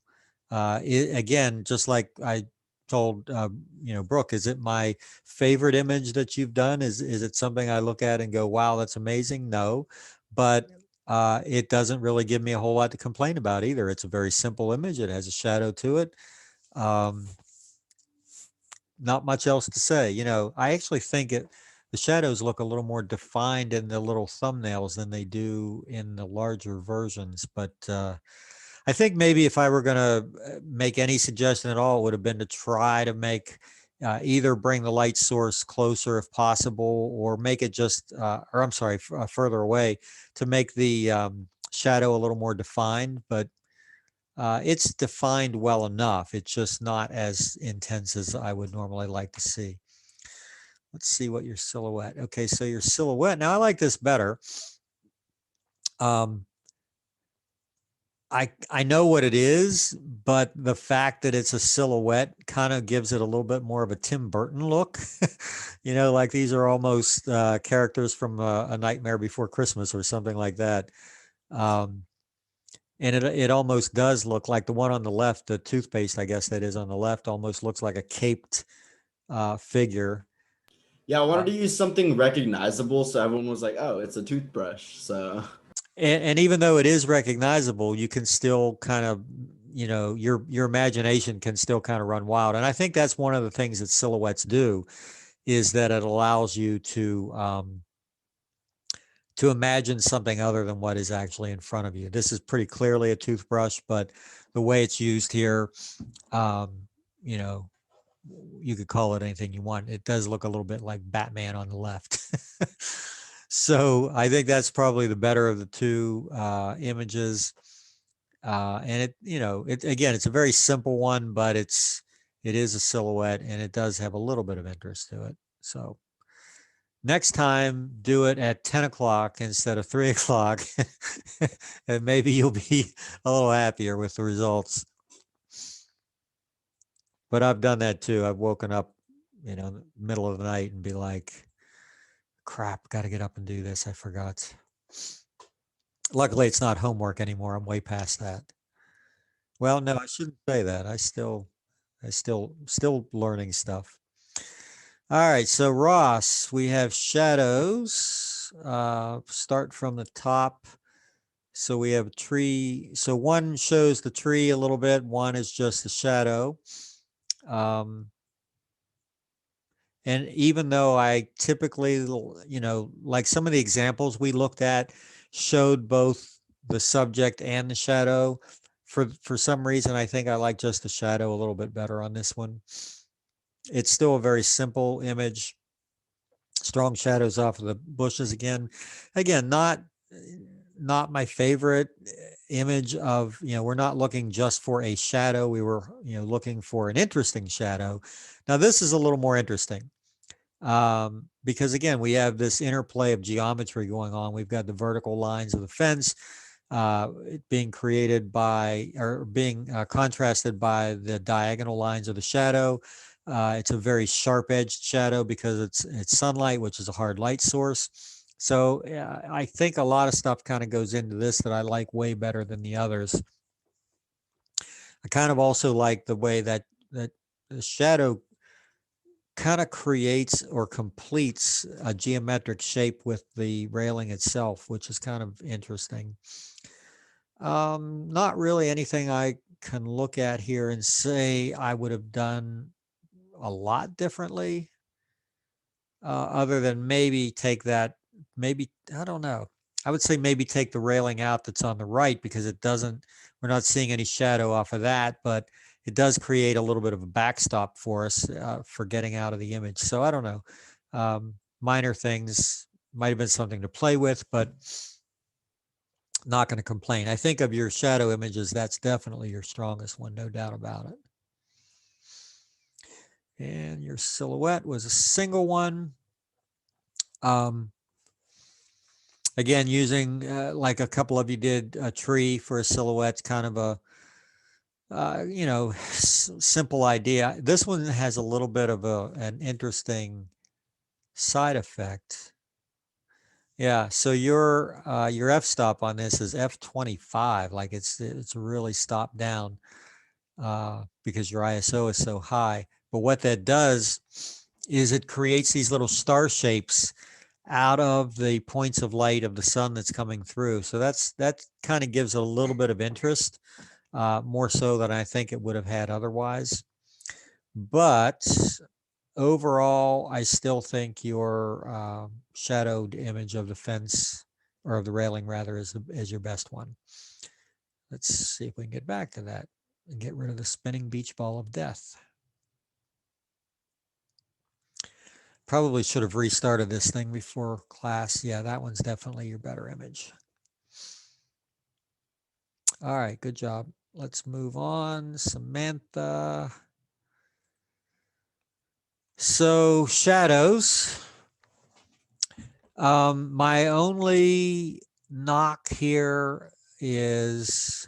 Again, just like I told you know, Brooke, is it my favorite image that you've done? Is it something I look at and go, wow, that's amazing? No, but it doesn't really give me a whole lot to complain about either. It's a very simple image. It has a shadow to it. Not much else to say. You know, I actually think the shadows look a little more defined in the little thumbnails than they do in the larger versions, but I think maybe if I were going to make any suggestion at all, it would have been to try to make either bring the light source closer if possible, or make it just, or I'm sorry, further away, to make the shadow a little more defined. But it's defined well enough. It's just not as intense as I would normally like to see. Let's see what your silhouette. Okay, so your silhouette. Now I like this better. I know what it is, but the fact that it's a silhouette kind of gives it a little bit more of a Tim Burton look. You know, like these are almost characters from A Nightmare Before Christmas or something like that. And it almost does look like the one on the left, the toothpaste, I guess that is on the left, almost looks like a caped figure. Yeah, I wanted to use something recognizable, so everyone was like, "Oh, it's a toothbrush." So, And even though it is recognizable, you can still kind of, you know, your imagination can still kind of run wild. And I think that's one of the things that silhouettes do, is that it allows you to imagine something other than what is actually in front of you. This is pretty clearly a toothbrush, but the way it's used here, you know, you could call it anything you want. It does look a little bit like Batman on the left. So I think that's probably the better of the two images. And it, you know, it, again, it's a very simple one, but it is a silhouette, and it does have a little bit of interest to it. So next time, do it at 10 o'clock instead of 3 o'clock, and maybe you'll be a little happier with the results. But I've done that too. I've woken up, you know, in the middle of the night and be like, crap, got to get up and do this. I forgot. Luckily, it's not homework anymore. I'm way past that. Well, no, I shouldn't say that. I still learning stuff. All right, so Ross, we have shadows. Start from the top. So we have a tree. So one shows the tree a little bit. One is just the shadow. And even though I typically, you know, like some of the examples we looked at showed both the subject and the shadow, for some reason, I think I like just the shadow a little bit better on this one. It's still a very simple image. Strong shadows off of the bushes again. Again, not my favorite image of, you know, we're not looking just for a shadow. We were, you know, looking for an interesting shadow. Now this is a little more interesting. Because again, we have this interplay of geometry going on. We've got the vertical lines of the fence being created by, or being contrasted by the diagonal lines of the shadow. It's a very sharp-edged shadow because it's sunlight, which is a hard light source. So I think a lot of stuff kind of goes into this that I like way better than the others. I kind of also like the way that the shadow kind of creates or completes a geometric shape with the railing itself, which is kind of interesting. Not really anything I can look at here and say I would have done a lot differently, other than maybe take that, maybe, I don't know. I would say maybe take the railing out that's on the right, because it doesn't, we're not seeing any shadow off of that, but it does create a little bit of a backstop for us for getting out of the image. So I don't know. Minor things, might have been something to play with, but not going to complain. I think of your shadow images, that's definitely your strongest one, no doubt about it. And your silhouette was a single one. Again, using like a couple of you did, a tree for a silhouette, kind of a you know, simple idea. This one has a little bit of an interesting side effect. Yeah, so your f-stop on this is f25, like it's really stopped down because your ISO is so high. But what that does is it creates these little star shapes out of the points of light of the sun that's coming through. So that kind of gives a little bit of interest, more so than I think it would have had otherwise. But overall, I still think your shadowed image of the fence, or of the railing rather, is your best one. Let's see if we can get back to that and get rid of the spinning beach ball of death. Probably should have restarted this thing before class. Yeah, that one's definitely your better image. All right, good job. Let's move on. Samantha. So shadows. My only knock here is,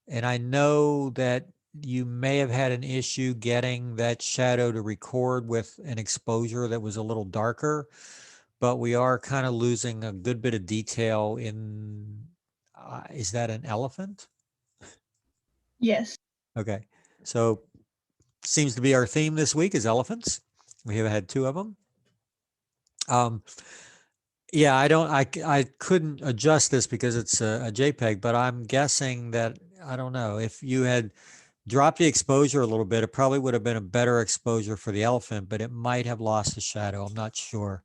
and I know that you may have had an issue getting that shadow to record with an exposure that was a little darker, but we are kind of losing a good bit of detail in, is that an elephant? Yes. Okay, so seems to be our theme this week is elephants. We have had 2 of them. Yeah, I couldn't adjust this because it's a JPEG, but I'm guessing that, I don't know, if you had dropped the exposure a little bit, it probably would have been a better exposure for the elephant, but it might have lost the shadow. I'm not sure.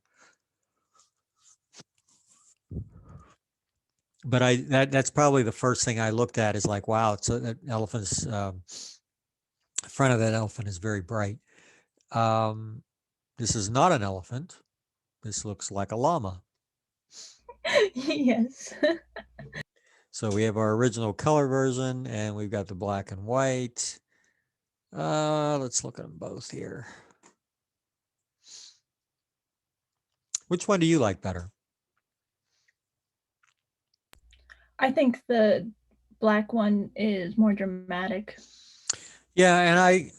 But that's probably the first thing I looked at is like, wow, it's that elephant's front of that elephant is very bright. This is not an elephant. This looks like a llama. Yes. So we have our original color version and we've got the black and white. Let's look at them both here. Which one do you like better? I think the black one is more dramatic. Yeah, and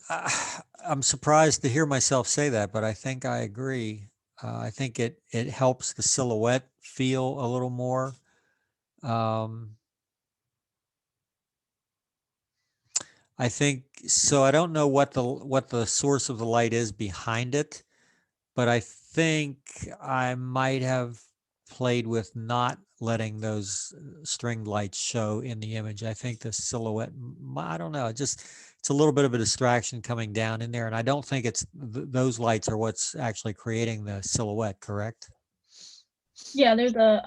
I'm surprised to hear myself say that, but I think I agree. I think it helps the silhouette feel a little more. I think so. I don't know what the source of the light is behind it, but I think I might have played with not letting those string lights show in the image. I think the silhouette, I don't know, it's a little bit of a distraction coming down in there. And I don't think it's those lights are what's actually creating the silhouette, correct? Yeah, there's a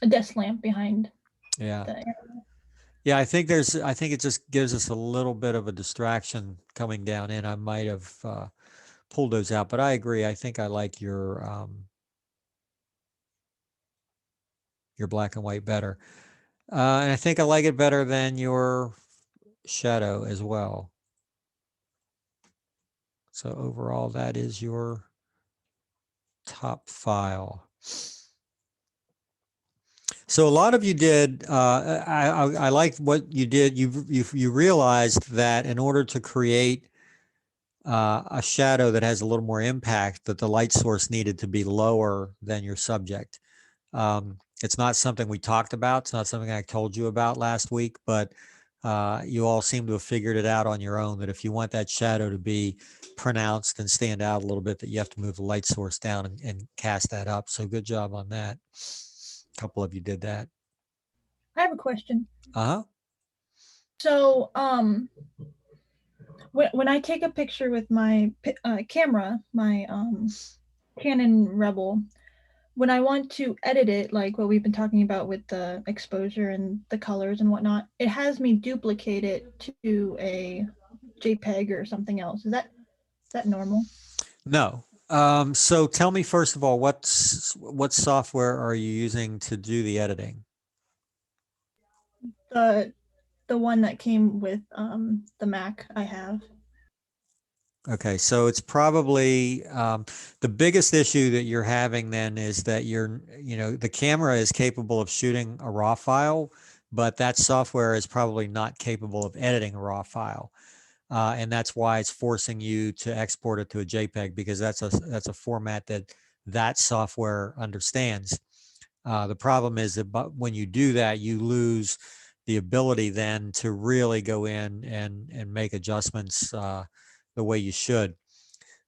desk lamp behind. Yeah. The Yeah, I think it just gives us a little bit of a distraction coming down in. I might have pulled those out, but I agree. I think I like your black and white better. And I think I like it better than your shadow as well. So overall, that is your top file. So a lot of you did, I liked what you did. You realized that in order to create a shadow that has a little more impact, that the light source needed to be lower than your subject. It's not something we talked about. It's not something I told you about last week, but you all seem to have figured it out on your own, that if you want that shadow to be pronounced and stand out a little bit, that you have to move the light source down and cast that up. So good job on that. A couple of you did that. I have a question. Uh-huh. So, when I take a picture with my camera, my Canon Rebel, when I want to edit it, like what we've been talking about with the exposure and the colors and whatnot, it has me duplicate it to a JPEG or something else. Is that normal? No. So tell me, first of all, what software are you using to do the editing? The one that came with the Mac I have. Okay, so it's probably the biggest issue that you're having then is that the camera is capable of shooting a RAW file, but that software is probably not capable of editing a RAW file. And that's why it's forcing you to export it to a JPEG, because that's a format that software understands. The problem is that when you do that, you lose the ability then to really go in and make adjustments the way you should.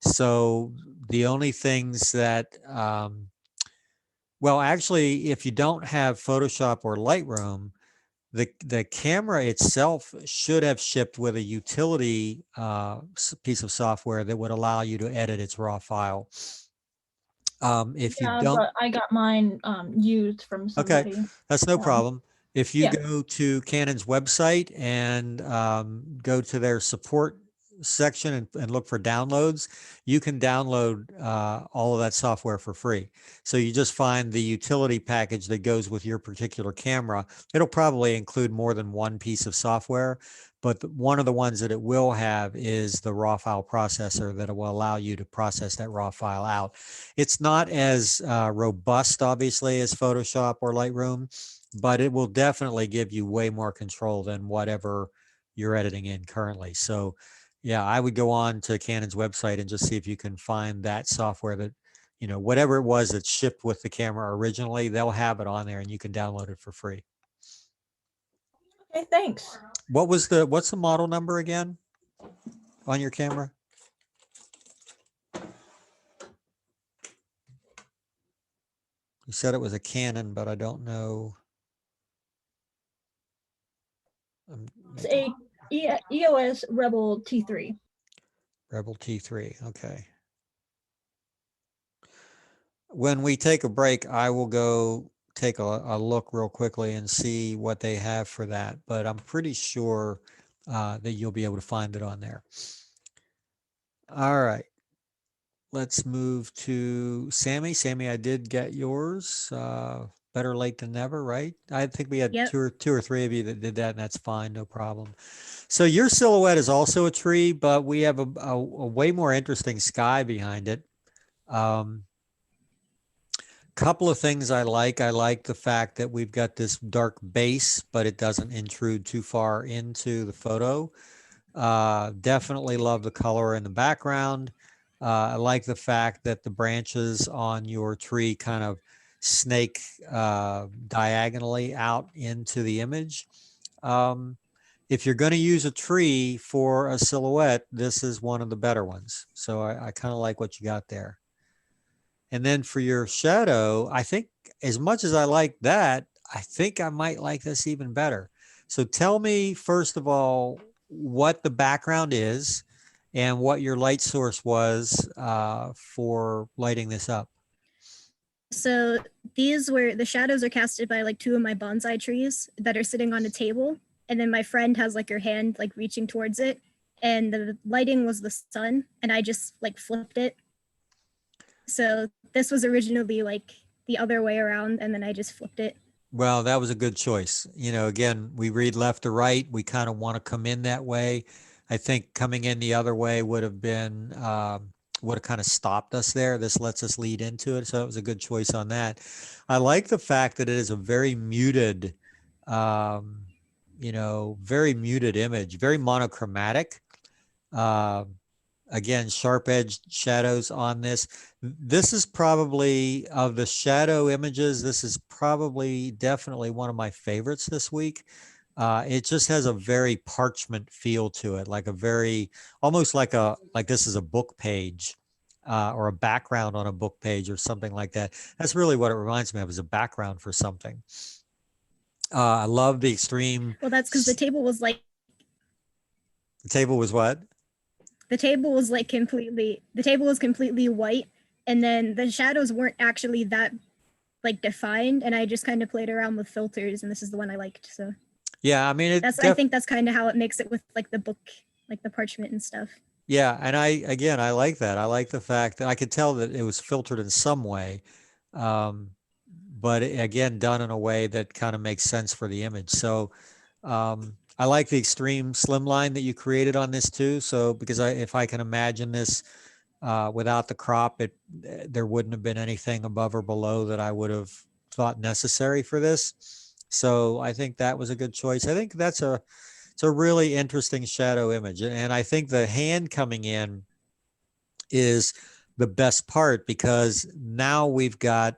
So the only things that, well, actually, if you don't have Photoshop or Lightroom, the camera itself should have shipped with a utility piece of software that would allow you to edit its RAW file. If you don't, but I got mine used from somebody. okay, that's no problem. If you Yeah. go to Canon's website and go to their support section and look for downloads, you can download all of that software for free. So you just find the utility package that goes with your particular camera. It'll probably include more than one piece of software, but one of the ones that it will have is the raw file processor that will allow you to process that raw file out. It's not as robust, obviously, as Photoshop or Lightroom, but it will definitely give you way more control than whatever you're editing in currently. So yeah, I would go on to Canon's website and just see if you can find that software that, you know, whatever it was that shipped with the camera originally, they'll have it on there and you can download it for free. Okay, thanks. What's the model number again on your camera? You said it was a Canon, but I don't know. It's a EOS Rebel T3. Rebel T3. Okay. When we take a break, I will go take a look real quickly and see what they have for that. But I'm pretty sure that you'll be able to find it on there. All right. Let's move to Sammy. Sammy, I did get yours. Better late than never, right? I think we had Yep. two or three of you that did that, and that's fine, no problem. So your silhouette is also a tree, but we have a way more interesting sky behind it. Couple of things I like. I like the fact that we've got this dark base, but it doesn't intrude too far into the photo. Definitely love the color in the background. I like the fact that the branches on your tree kind of snake diagonally out into the image. If you're going to use a tree for a silhouette, this is one of the better ones. So I kind of like what you got there. And then for your shadow, I think as much as I like that, I think I might like this even better. So tell me, first of all, what the background is and what your light source was for lighting this up. So these were the shadows are casted by like two of my bonsai trees that are sitting on a table. And then my friend has like her hand like reaching towards it. And the lighting was the sun. And I just like flipped it. So this was originally like the other way around. And then I just flipped it. Well, that was a good choice. You know, again, we read left to right. We kind of want to come in that way. I think coming in the other way would have been, would have kind of stopped us there. This lets us lead into it. So it was a good choice on that. I like the fact that it is a very muted, you know, very muted image, very monochromatic. Again, sharp edged shadows on this. This is probably, of the shadow images, this is probably definitely one of my favorites this week. It just has a very parchment feel to it, like a very, almost like this is a book page or a background on a book page or something like that. That's really what it reminds me of, is a background for something. I love the extreme. Well, that's because the table was like, The table was what? the table was completely white. And then the shadows weren't actually that like defined. And I just kind of played around with filters, and this is the one I liked. So Yeah, I mean, I think that's kind of how it makes it with like the book, like the parchment and stuff. Yeah, and I like that. I like the fact that I could tell that it was filtered in some way, but again, done in a way that kind of makes sense for the image. So I like the extreme slimline that you created on this too. So because if I can imagine this without the crop, there wouldn't have been anything above or below that I would have thought necessary for this. So I think that was a good choice. I think it's a really interesting shadow image. And I think the hand coming in is the best part, because now we've got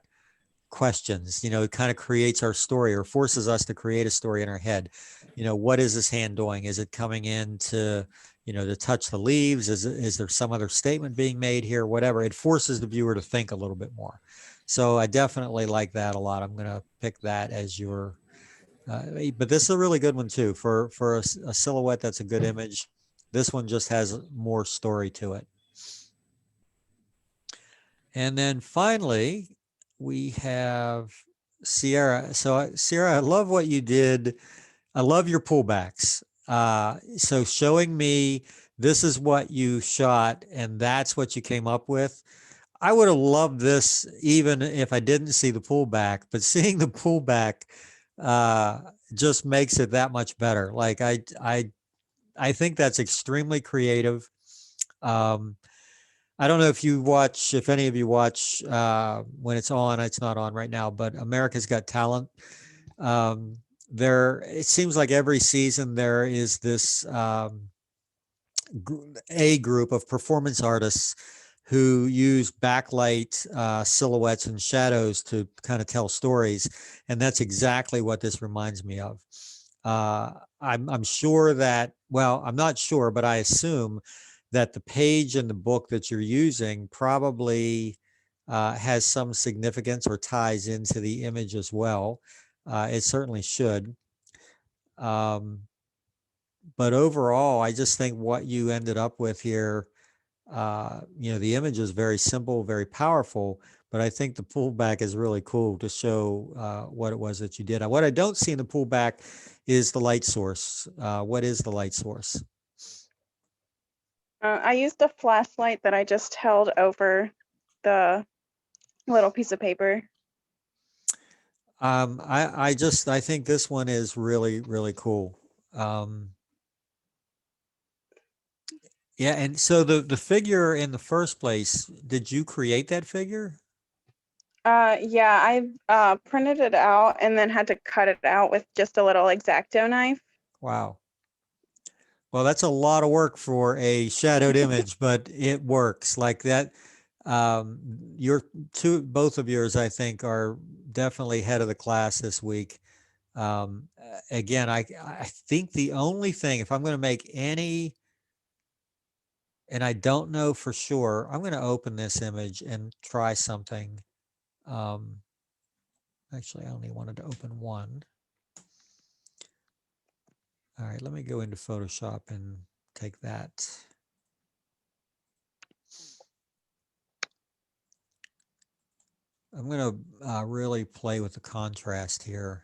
questions. You know, it kind of creates our story, or forces us to create a story in our head. You know, what is this hand doing? Is it coming in to, you know, to touch the leaves? Is there some other statement being made here? Whatever. It forces the viewer to think a little bit more. So I definitely like that a lot. I'm going to pick that as your, but this is a really good one too. For a silhouette that's a good image, this one just has more story to it. And then finally, we have Sierra. So Sierra, I love what you did. I love your pullbacks. So showing me this is what you shot and that's what you came up with. I would have loved this even if I didn't see the pullback, but seeing the pullback just makes it that much better. Like I think that's extremely creative. Um, I don't know if any of you watch when it's on. It's not on right now, but America's Got Talent. It seems like every season there is this a group of performance artists who use backlight silhouettes and shadows to kind of tell stories, and that's exactly what this reminds me of. I'm sure that, well, I'm not sure, but I assume that the page in the book that you're using probably has some significance or ties into the image as well. It certainly should. But overall, I just think what you ended up with here, the image is very simple, very powerful, but I think the pullback is really cool to show what it was that you did. What I don't see in the pullback is the light source. What is the light source? I used a flashlight that I just held over the little piece of paper. I think this one is really, really cool. Yeah, and so the figure in the first place, did you create that figure? Yeah, I printed it out and then had to cut it out with just a little X-Acto knife. Wow. Well, that's a lot of work for a shadowed image, but it works like that. Both of yours, I think, are definitely head of the class this week. Again, I think the only thing, if I'm going to make any, and I don't know for sure, I'm going to open this image and try something. Actually, I only wanted to open one. All right, let me go into Photoshop and take that. I'm going to really play with the contrast here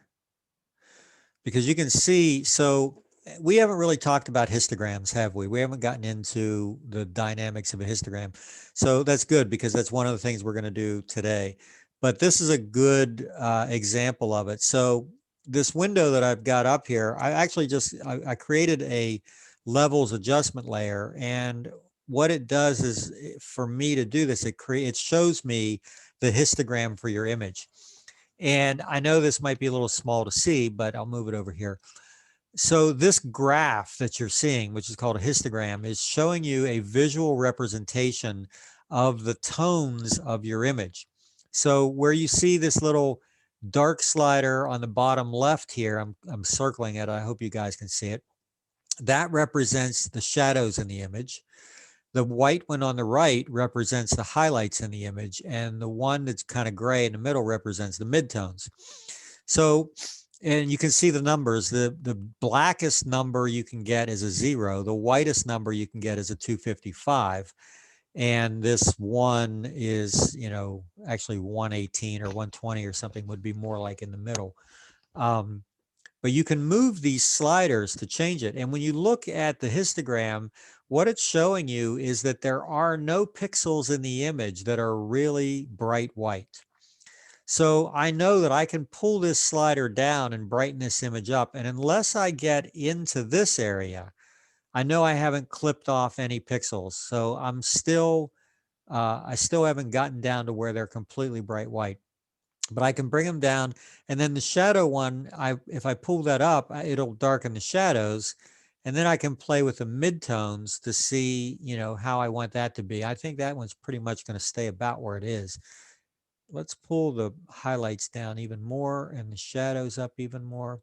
because you can see, so we haven't really talked about histograms, have we? We haven't gotten into the dynamics of a histogram. So that's good because that's one of the things we're going to do today. But this is a good example of it. So this window that I've got up here, I created a levels adjustment layer. And what it does is for me to do this, it shows me the histogram for your image. And I know this might be a little small to see, but I'll move it over here. So this graph that you're seeing, which is called a histogram, is showing you a visual representation of the tones of your image. So where you see this little dark slider on the bottom left here, I'm circling it. I hope you guys can see it. That represents the shadows in the image. The white one on the right represents the highlights in the image, and the one that's kind of gray in the middle represents the midtones. So, and you can see the numbers. The blackest number you can get is a 0. The whitest number you can get is a 255. And this one is, actually 118 or 120 or something would be more like in the middle. But you can move these sliders to change it. And when you look at the histogram, what it's showing you is that there are no pixels in the image that are really bright white. So I know that I can pull this slider down and brighten this image up. And unless I get into this area, I know I haven't clipped off any pixels. So I'm still, I still haven't gotten down to where they're completely bright white. But I can bring them down. And then the shadow one, if I pull that up, it'll darken the shadows. And then I can play with the midtones to see, how I want that to be. I think that one's pretty much going to stay about where it is. Let's pull the highlights down even more and the shadows up even more.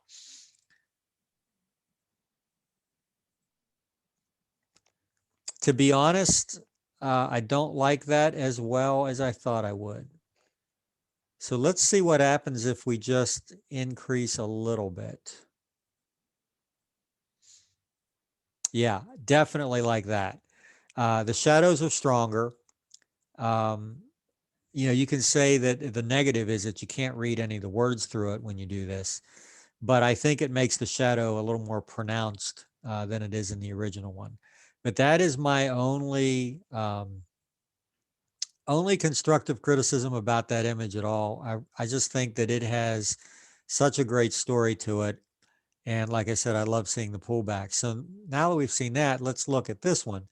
To be honest, I don't like that as well as I thought I would. So let's see what happens if we just increase a little bit. Yeah, definitely like that. The shadows are stronger. you know, you can say that the negative is that you can't read any of the words through it when you do this, but I think it makes the shadow a little more pronounced than it is in the original one. But that is my only constructive criticism about that image at all. I just think that it has such a great story to it. And like I said, I love seeing the pullback. So now that we've seen that, let's look at this one.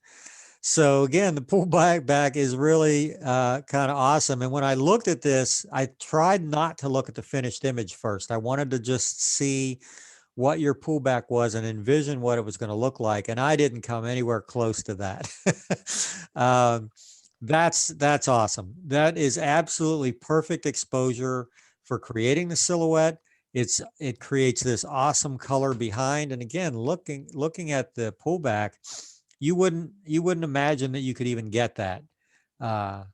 So again, the pullback back is really kind of awesome. And when I looked at this, I tried not to look at the finished image first. I wanted to just see what your pullback was and envision what it was going to look like. And I didn't come anywhere close to that. That's awesome. That is absolutely perfect exposure for creating the silhouette. It creates this awesome color behind. And again, looking at the pullback, you wouldn't imagine that you could even get that out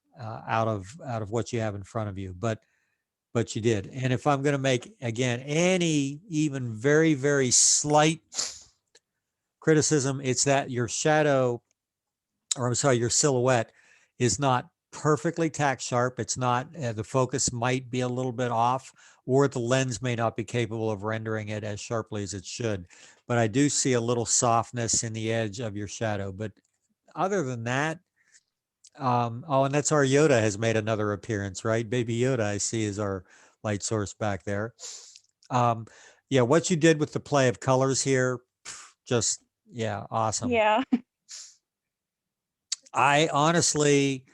of what you have in front of you, but you did. And if I'm going to make again any even very, very slight criticism, it's that your shadow, or I'm sorry, your silhouette is not perfectly tack sharp. It's not, the focus might be a little bit off, or the lens may not be capable of rendering it as sharply as it should. But I do see a little softness in the edge of your shadow. But other than that, oh, and that's our Yoda has made another appearance, right? Baby Yoda, I see, is our light source back there. Yeah, what you did with the play of colors here, just, yeah, awesome. Yeah. I honestly,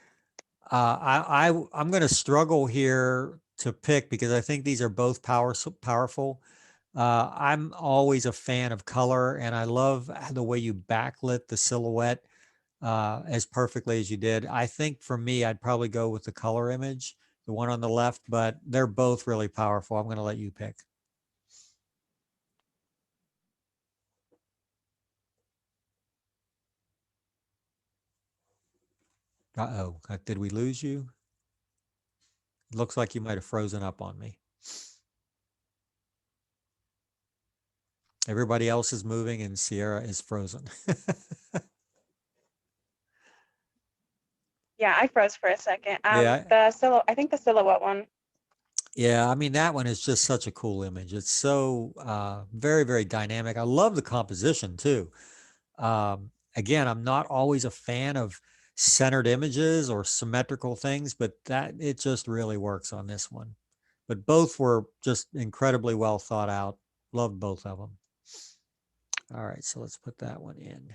I'm going to struggle here to pick because I think these are both powerful. I'm always a fan of color, and I love the way you backlit the silhouette as perfectly as you did. I think for me, I'd probably go with the color image, the one on the left, but they're both really powerful. I'm going to let you pick. Uh-oh, did we lose you? It looks like you might have frozen up on me. Everybody else is moving and Sierra is frozen. Yeah, I froze for a second. Yeah. I think the silhouette one. Yeah, I mean, that one is just such a cool image. It's so very, very dynamic. I love the composition too. Again, I'm not always a fan of centered images or symmetrical things, but that it just really works on this one. But both were just incredibly well thought out. Loved both of them. All right, so let's put that one in.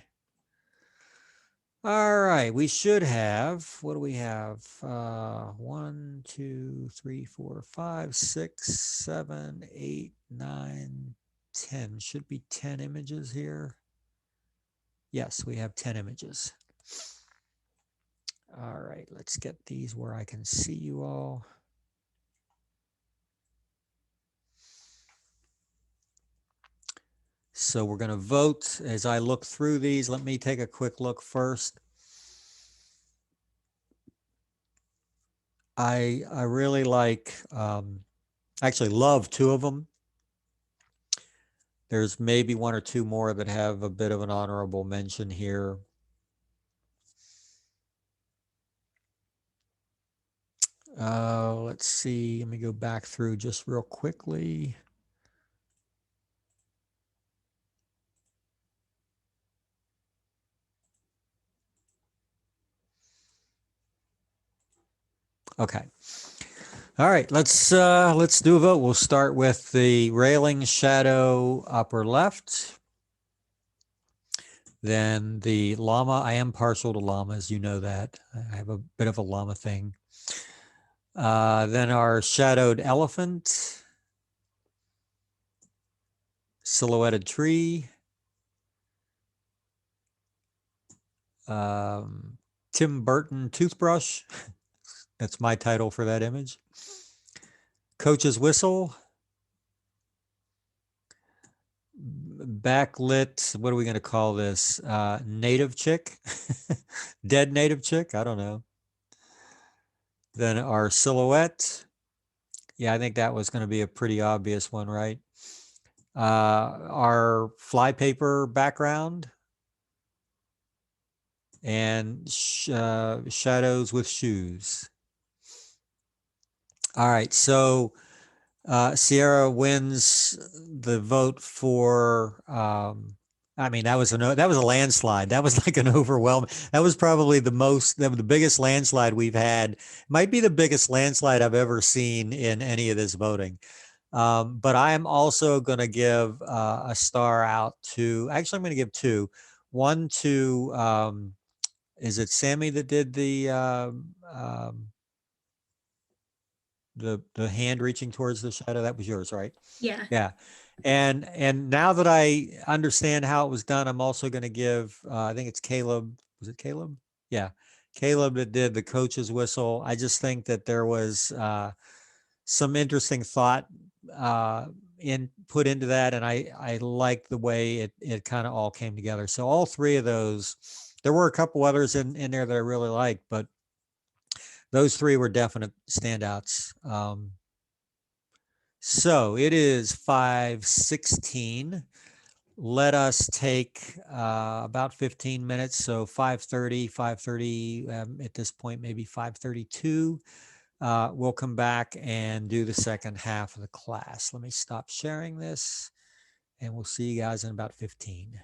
All right, we should have, what do we have? 1, 2, 3, 4, 5, 6, 7, 8, 9, 10. Should be 10 images here. Yes, we have 10 images. All right, let's get these where I can see you all. So we're going to vote as I look through these. Let me take a quick look first. I really like, actually love 2 of them. There's maybe 1 or 2 more that have a bit of an honorable mention here. Let's see. Let me go back through just real quickly. Okay. All right, let's do a vote. We'll start with the railing shadow upper left. Then the llama. I am partial to llamas, you know that. I have a bit of a llama thing. Then our shadowed elephant, silhouetted tree, Tim Burton toothbrush. That's my title for that image. Coach's whistle. Backlit, what are we going to call this? Native chick? Dead native chick? I don't know. Then our silhouette. Yeah, I think that was going to be a pretty obvious one, right? Our flypaper background. And shadows with shoes. All right. So Sierra wins the vote for. I mean, that was a landslide. That was like an overwhelming. That was probably the biggest landslide we've had. Might be the biggest landslide I've ever seen in any of this voting. But I am also going to give a star out to. Actually, I'm going to give two. One to. Is it Sammy that did the hand reaching towards the shadow? That was yours, right? Yeah. Yeah. And now that I understand how it was done, I'm also going to give I think it's Caleb. Was it Caleb? Yeah. Caleb that did the coach's whistle. I just think that there was some interesting thought in put into that, and I like the way it kind of all came together. So all three of those, there were a couple others in there that I really liked, but those three were definite standouts. So it is 5:16. Let us take about 15 minutes. So 5:30, at this point, maybe 5:32. We'll come back and do the second half of the class. Let me stop sharing this and we'll see you guys in about 15.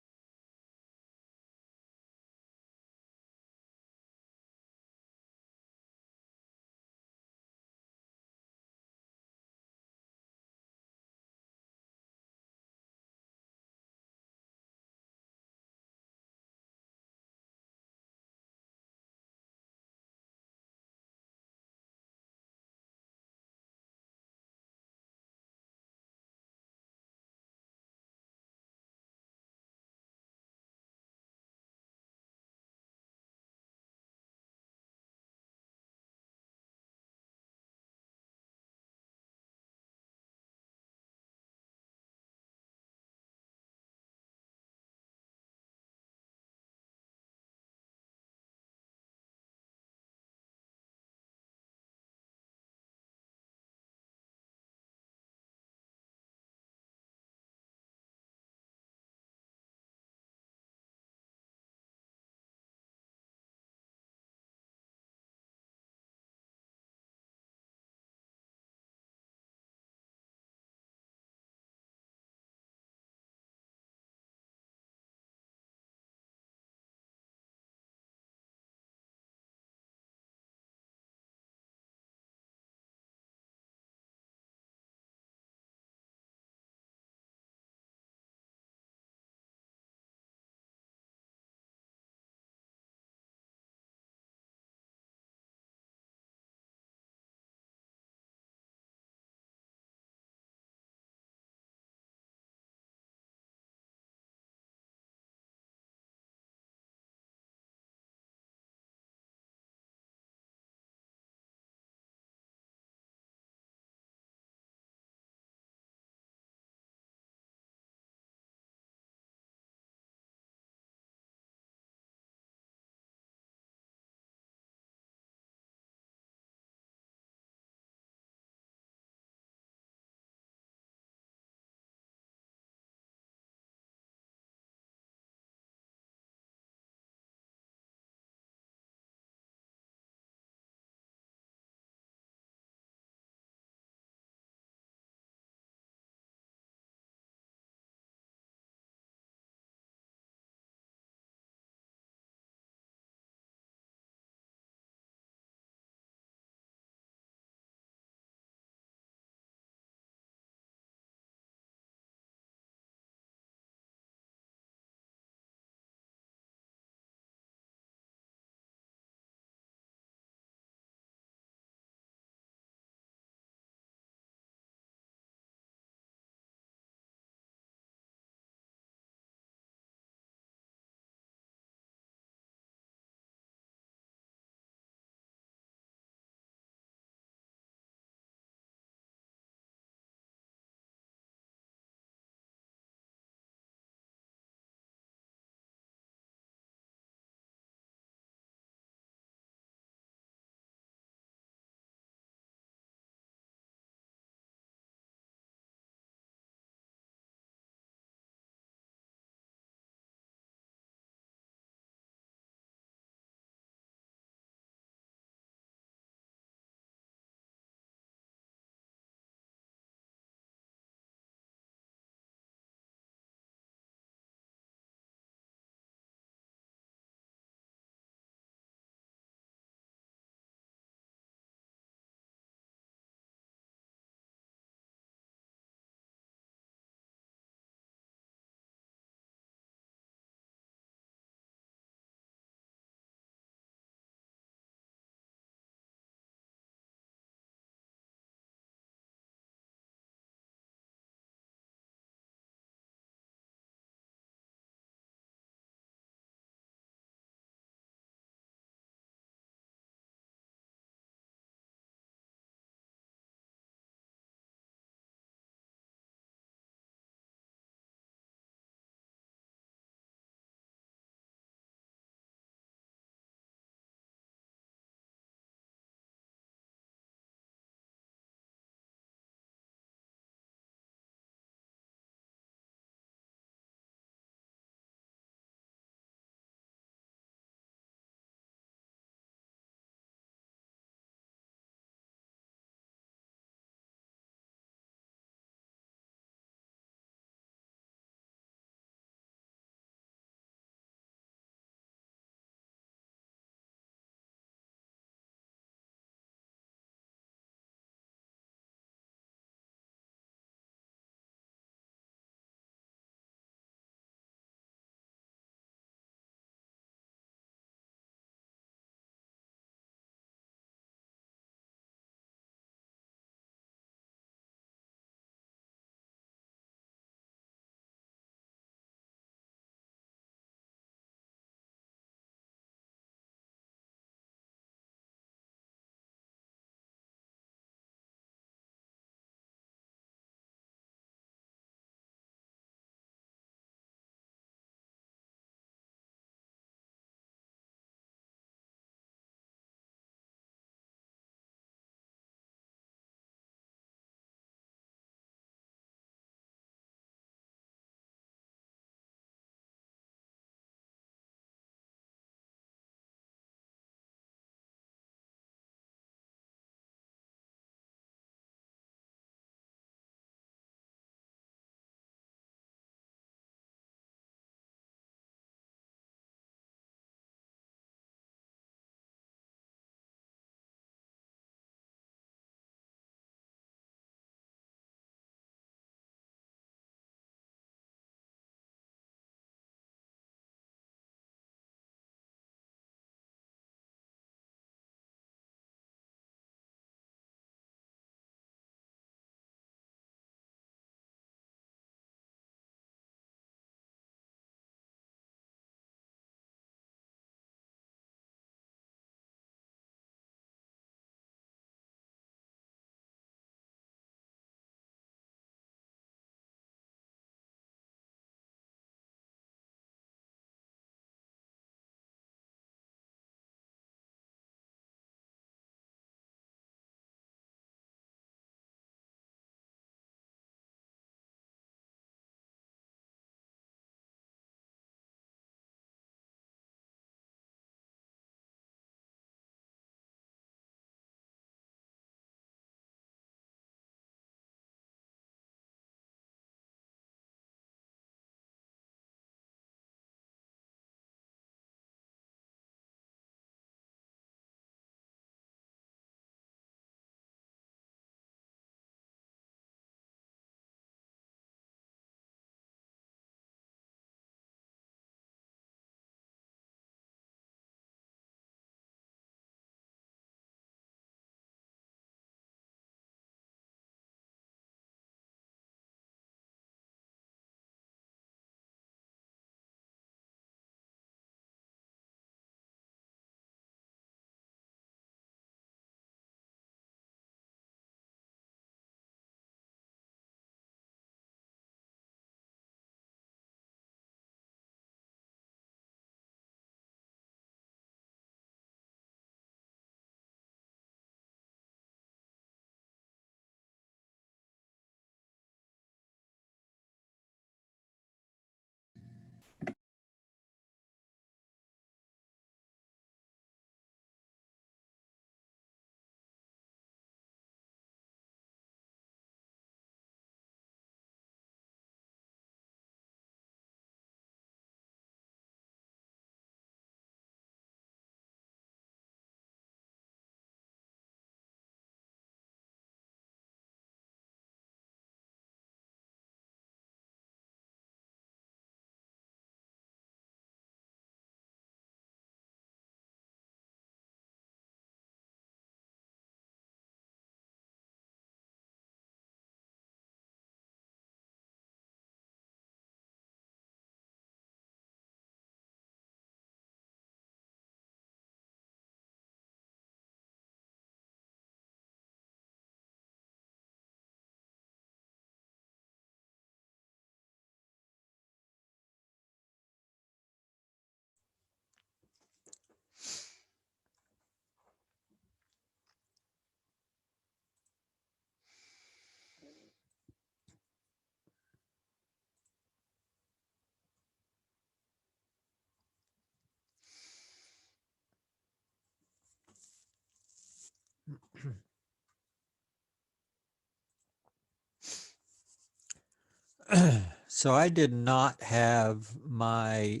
So I did not have my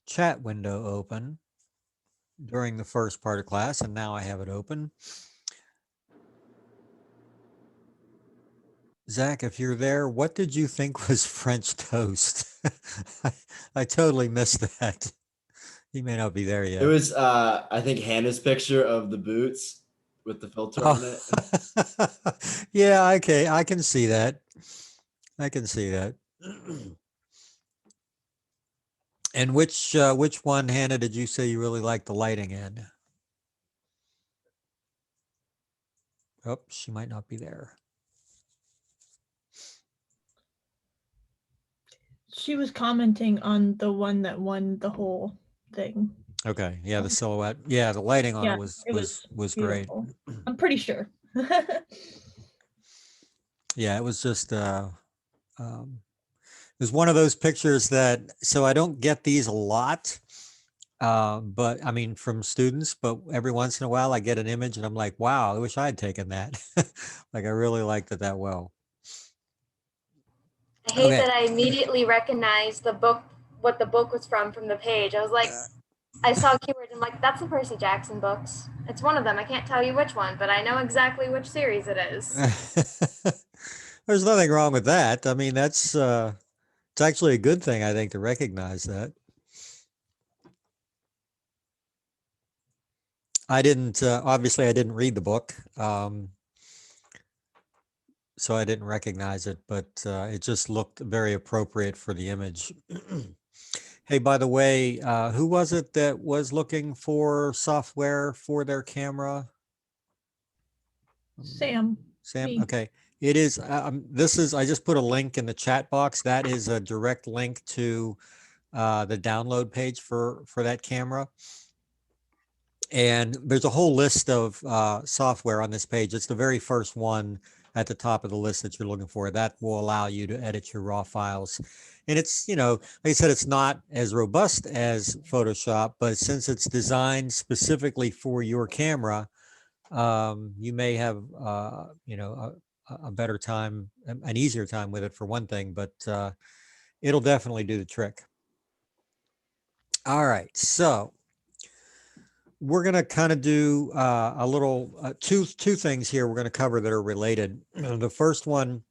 chat window open during the first part of class, and now I have it open. Zach, if you're there, what did you think was French toast? I totally missed that. He may not be there yet. It was I think Hannah's picture of the boots with the filter on it. Yeah, okay, I can see that. I can see that. And which one, Hannah, did you say you really liked the lighting in? Oh, she might not be there. She was commenting on the one that won the whole thing. Okay, yeah, the silhouette. Yeah, the lighting on Yeah, it was it was great. beautiful. I'm pretty sure. Yeah, it was just it was one of those pictures that, so I don't get these a lot, but I mean from students, but every once in a while I get an image and I'm like, wow, I wish I had taken that. Like I really liked it that well. I hate Okay. that I immediately recognized the book, what the book was from the page. I was like, I saw keywords. I'm like, that's the Percy Jackson books. It's one of them. I can't tell you which one, but I know exactly which series it is. There's nothing wrong with that. I mean, that's it's actually a good thing, I think, to recognize that. I didn't obviously I didn't read the book, so I didn't recognize it, but it just looked very appropriate for the image. Hey, by the way, who was it that was looking for software for their camera? Sam. Sam, Me. okay. It is, this is, I just put a link in the chat box. That is a direct link to the download page for that camera. And there's a whole list of software on this page. It's the very first one at the top of the list that you're looking for. That will allow you to edit your raw files. And it's, you know, like I said, it's not as robust as Photoshop, but since it's designed specifically for your camera, you may have, you know, a better time, an easier time with it for one thing, but it'll definitely do the trick. All right, so we're going to kind of do a little, two things here we're going to cover that are related. The first one,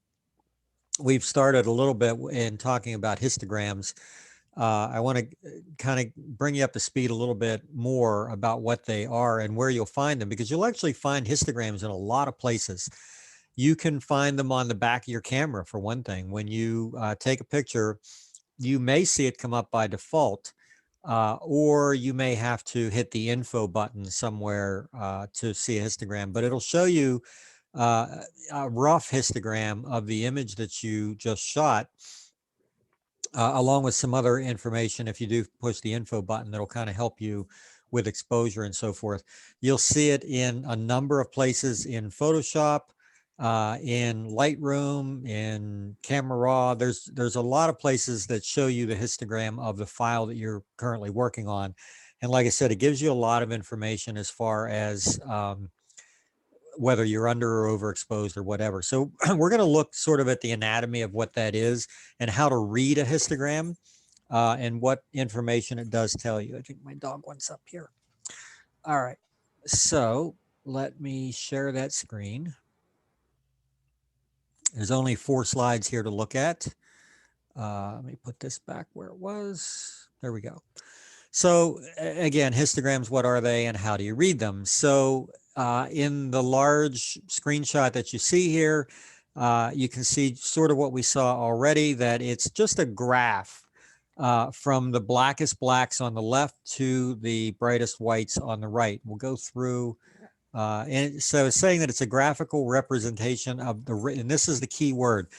we've started a little bit in talking about histograms. I want to kind of bring you up to speed a little bit more about what they are and where you'll find them, because you'll actually find histograms in a lot of places. You can find them on the back of your camera, for one thing. When you take a picture, you may see it come up by default, or you may have to hit the info button somewhere to see a histogram, but it'll show you a rough histogram of the image that you just shot, along with some other information. If you do push the info button, that'll kind of help you with exposure and so forth. You'll see it in a number of places in Photoshop, in Lightroom, in Camera Raw. There's a lot of places that show you the histogram of the file that you're currently working on. And like I said, it gives you a lot of information as far as whether you're under or overexposed or whatever. So we're going to look sort of at the anatomy of what that is and how to read a histogram, and what information it does tell you. I think my dog wants up here. All right, so let me share that screen. There's only 4 slides here to look at. Let me put this back where it was. There we go. So again, histograms, what are they and how do you read them? So in the large screenshot that you see here, you can see sort of what we saw already, that it's just a graph from the blackest blacks on the left to the brightest whites on the right. We'll go through. And so it's saying that it's a graphical representation of the, and this is the key word,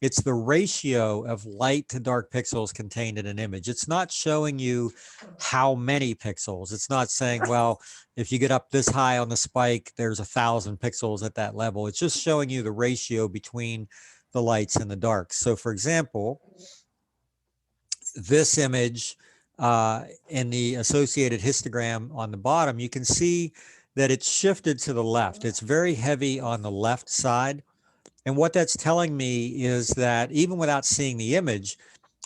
it's the ratio of light to dark pixels contained in an image. It's not showing you how many pixels. It's not saying, well, if you get up this high on the spike, there's 1,000 pixels at that level. It's just showing you the ratio between the lights and the darks. So for example, this image in the associated histogram on the bottom, you can see that it's shifted to the left. It's very heavy on the left side. And what that's telling me is that even without seeing the image,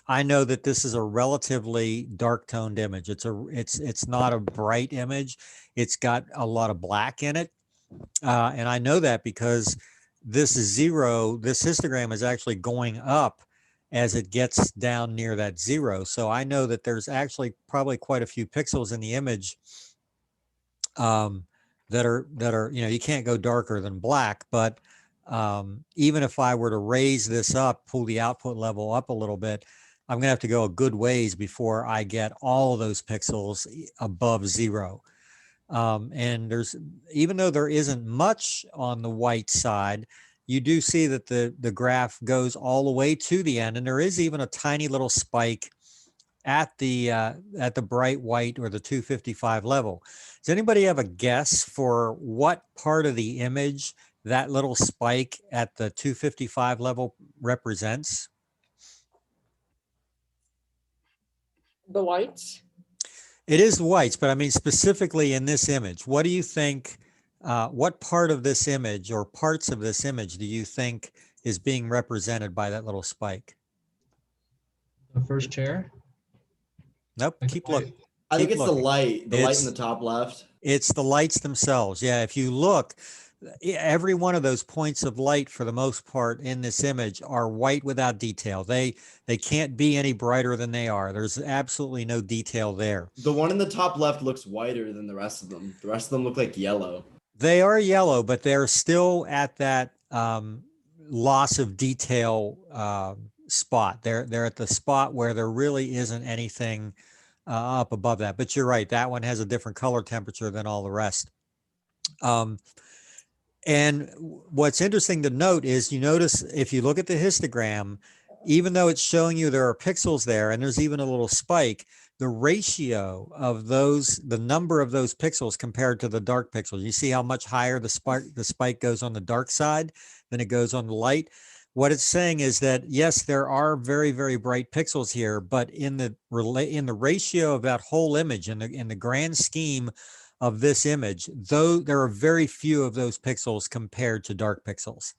I know that this is a relatively dark toned image. It's not a bright image. It's got a lot of black in it. And I know that because this histogram is actually going up as it gets down near that 0. So I know that there's actually probably quite a few pixels in the image that are, you can't go darker than black, but even if I were to raise this up, pull the output level up a little bit, I'm gonna have to go a good ways before I get all of those pixels above 0. And even though there isn't much on the white side, you do see that the graph goes all the way to the end, and there is even a tiny little spike at the bright white or the 255 level. Does anybody have a guess for what part of the image that little spike at the 255 level represents? The whites. It is whites, but I mean specifically in this image, what do you think, what part of this image or parts of this image do you think is being represented by that little spike? The first chair. Nope, keep looking. I think it's looking. the light in the top left. It's the lights themselves. Yeah, if you look, every one of those points of light for the most part in this image are white without detail. They can't be any brighter than they are. There's absolutely no detail there. The one in the top left looks whiter than the rest of them. The rest of them look like yellow. They are yellow, but they're still at that loss of detail spot. They're at the spot where there really isn't anything up above that. But you're right, that one has a different color temperature than all the rest. And what's interesting to note is you notice if you look at the histogram, even though it's showing you there are pixels there and there's even a little spike, the ratio of the number of those pixels compared to the dark pixels, you see how much higher the spike goes on the dark side than it goes on the light. What it's saying is that, yes, there are very, very bright pixels here, but in the ratio of that whole image, in the grand scheme of this image, though there are very few of those pixels compared to dark pixels.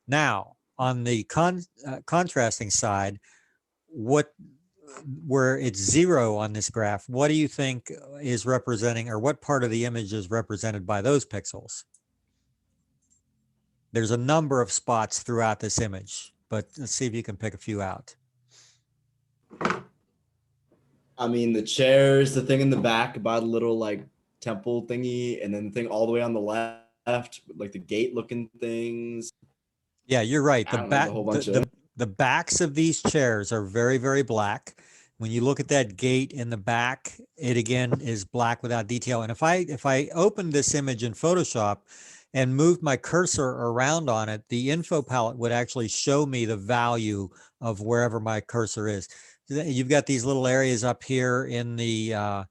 Now, on the contrasting side, where it's 0 on this graph, what do you think is representing, or what part of the image is represented by those pixels? There's a number of spots throughout this image, but let's see if you can pick a few out. I mean, the chairs, the thing in the back by the little like temple thingy, and then the thing all the way on the left, like the gate looking things. Yeah, you're right. The backs of these chairs are very, very black. When you look at that gate in the back, it again is black without detail. And if I opened this image in Photoshop and moved my cursor around on it, the info palette would actually show me the value of wherever my cursor is. You've got these little areas up here in the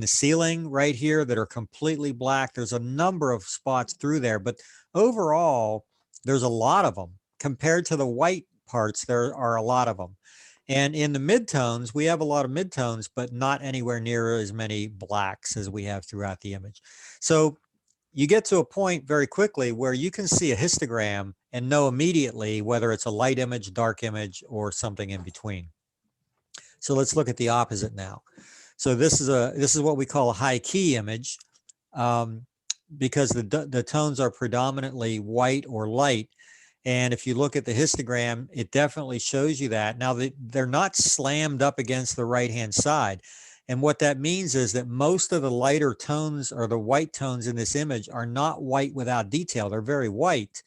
ceiling right here that are completely black. There's a number of spots through there, but overall, there's a lot of them. Compared to the white parts, there are a lot of them. And in the midtones, we have a lot of midtones, but not anywhere near as many blacks as we have throughout the image. So you get to a point very quickly where you can see a histogram and know immediately whether it's a light image, dark image, or something in between. So let's look at the opposite now. So this is what we call a high key image, because the tones are predominantly white or light. And if you look at the histogram, it definitely shows you that. Now, they're not slammed up against the right-hand side. And what that means is that most of the lighter tones or the white tones in this image are not white without detail. They're very white,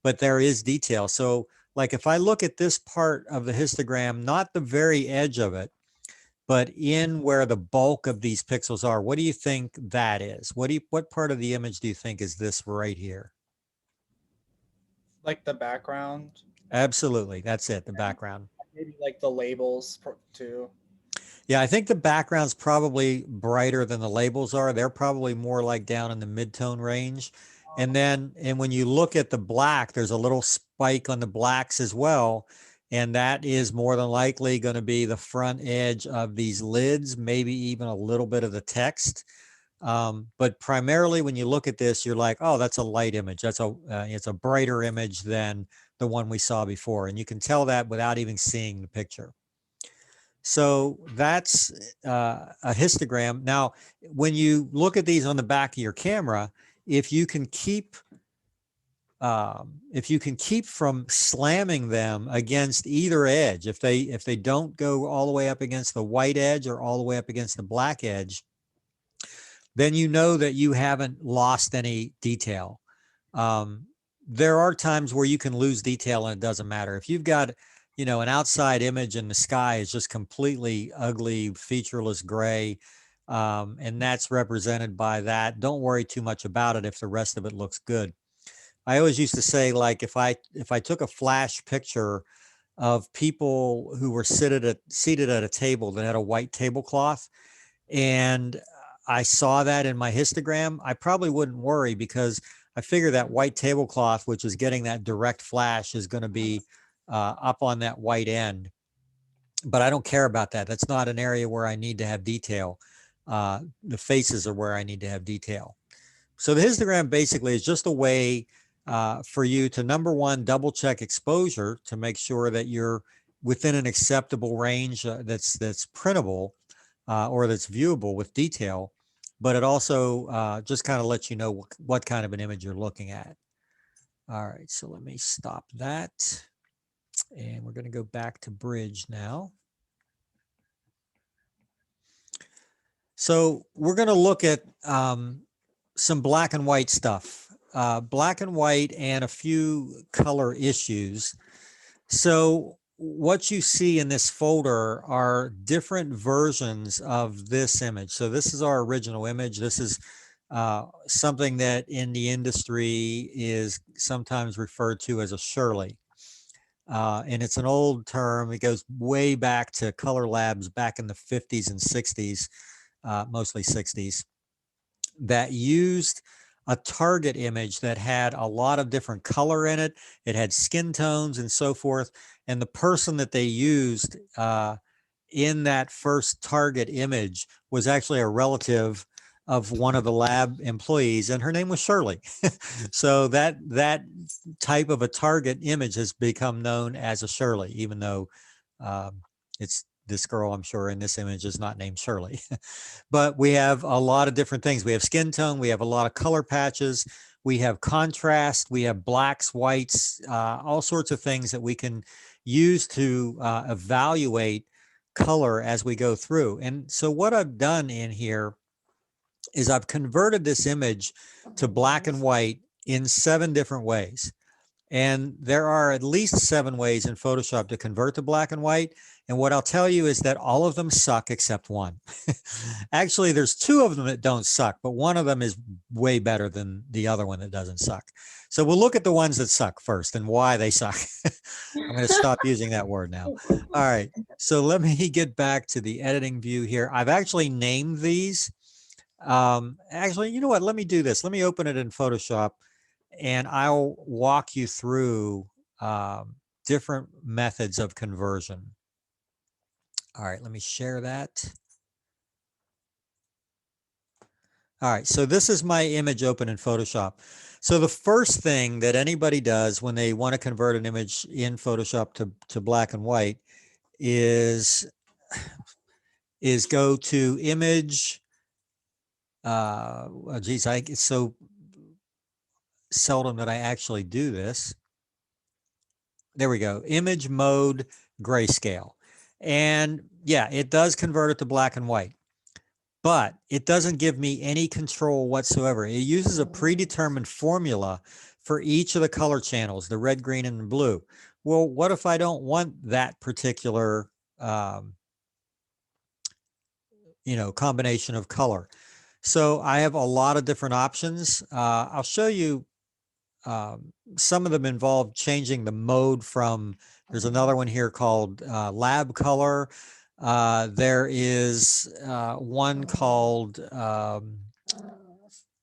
but there is detail. So like if I look at this part of the histogram, not the very edge of it, but in where the bulk of these pixels are, what do you think that is? What part of the image do you think is this right here? Like the background? Absolutely. That's it. The background. Maybe like the labels too. Yeah, I think the background's probably brighter than the labels are. They're probably more like down in the mid-tone range. And when you look at the black, there's a little spike on the blacks as well. And that is more than likely going to be the front edge of these lids, maybe even a little bit of the text. But primarily when you look at this, you're like, oh, that's a light image. That's it's a brighter image than the one we saw before. And you can tell that without even seeing the picture. So that's a histogram. Now, when you look at these on the back of your camera, if you can keep from slamming them against either edge, if they don't go all the way up against the white edge or all the way up against the black edge, then you know that you haven't lost any detail. There are times where you can lose detail and it doesn't matter. If you've got, an outside image and the sky is just completely ugly, featureless gray, and that's represented by that, don't worry too much about it if the rest of it looks good. I always used to say, like, if I took a flash picture of people who were seated at a table that had a white tablecloth, and I saw that in my histogram, I probably wouldn't worry, because I figure that white tablecloth, which is getting that direct flash, is going to be up on that white end. But I don't care about that. That's not an area where I need to have detail. The faces are where I need to have detail. So the histogram basically is just a way for you to, number one, double check exposure to make sure that you're within an acceptable range that's printable or that's viewable with detail. But it also just kind of lets you know what kind of an image you're looking at. All right, so let me stop that. And we're going to go back to Bridge now. So we're going to look at some black and white stuff, black and white and a few color issues. So what you see in this folder are different versions of this image. So this is our original image. This is something that in the industry is sometimes referred to as a Shirley. And it's an old term. It goes way back to Color Labs back in the 50s and 60s, mostly 60s, that used a target image that had a lot of different color in it. It had skin tones and so forth. And the person that they used in that first target image was actually a relative of one of the lab employees, and her name was Shirley. So that type of a target image has become known as a Shirley, even though it's this girl, I'm sure, in this image is not named Shirley. But we have a lot of different things. We have skin tone, we have a lot of color patches, we have contrast, we have blacks, whites, all sorts of things that we can use to evaluate color as we go through. And so what I've done in here is I've converted this image to black and white in 7 different ways. And there are at least 7 ways in Photoshop to convert to black and white. And what I'll tell you is that all of them suck except one. Actually, there's 2 of them that don't suck, but one of them is way better than the other one that doesn't suck. So we'll look at the ones that suck first and why they suck. I'm going to stop using that word now. All right, so let me get back to the editing view here. I've actually named these. Actually, you know what? Let me do this. Let me open it in Photoshop and I'll walk you through different methods of conversion. All right, let me share that. All right, so this is my image open in Photoshop. So the first thing that anybody does when they want to convert an image in Photoshop to black and white is go to image. Geez, it's so seldom that I actually do this. There we go. Image mode grayscale. And yeah, it does convert it to black and white, but it doesn't give me any control whatsoever. It uses a predetermined formula for each of the color channels, the red, green, and blue. Well, what if I don't want that particular, combination of color? So I have a lot of different options. I'll show you some of them involve changing the mode from, there's another one here called lab color. There is one called, well,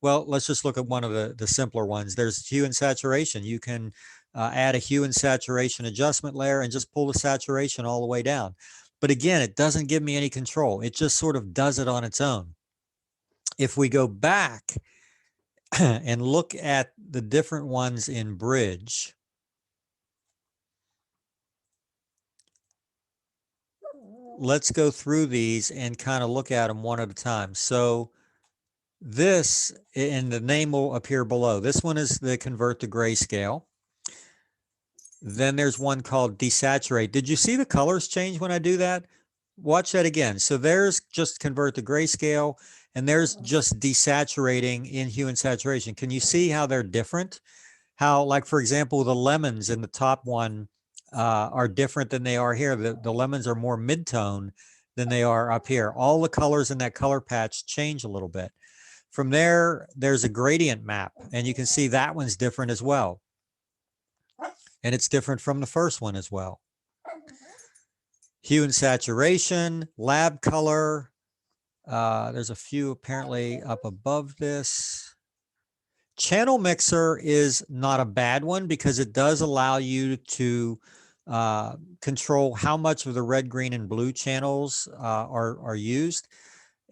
let's just look at one of the simpler ones. There's hue and saturation. You can add a hue and saturation adjustment layer and just pull the saturation all the way down. But again, it doesn't give me any control. It just sort of does it on its own. if we go back and look at the different ones in Bridge, let's go through these and kind of look at them one at a time. So this, and the name will appear below. This one is the convert to grayscale. Then there's one called desaturate. Did you see the colors change when I do that? Watch that again. So there's just convert to grayscale, and there's just desaturating in hue and saturation. Can you see how they're different? How, like, for example, the lemons in the top one are different than they are here. The lemons are more mid-tone than they are up here. All the colors in that color patch change a little bit. From there, there's a gradient map, and you can see that one's different as well. And it's different from the first one as well. Hue and saturation, lab color. There's a few apparently up above this. Channel mixer is not a bad one because it does allow you to control how much of the red, green, and blue channels are used.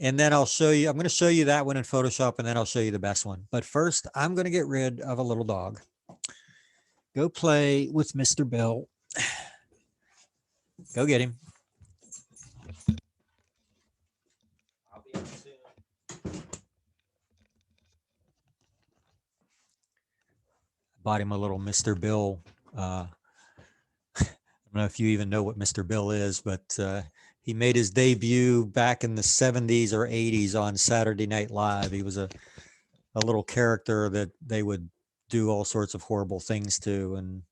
And then I'll show you, I'm going to show you that one in Photoshop, and then I'll show you the best one. But first, I'm going to get rid of a little dog. Go play with Mr. Bill. Go get him. I'll be up soon. Bought him a little Mr. Bill. I don't know if you even know what Mr. Bill is, but he made his debut back in the 70s or 80s on Saturday Night Live. He was a little character that they would do all sorts of horrible things to, and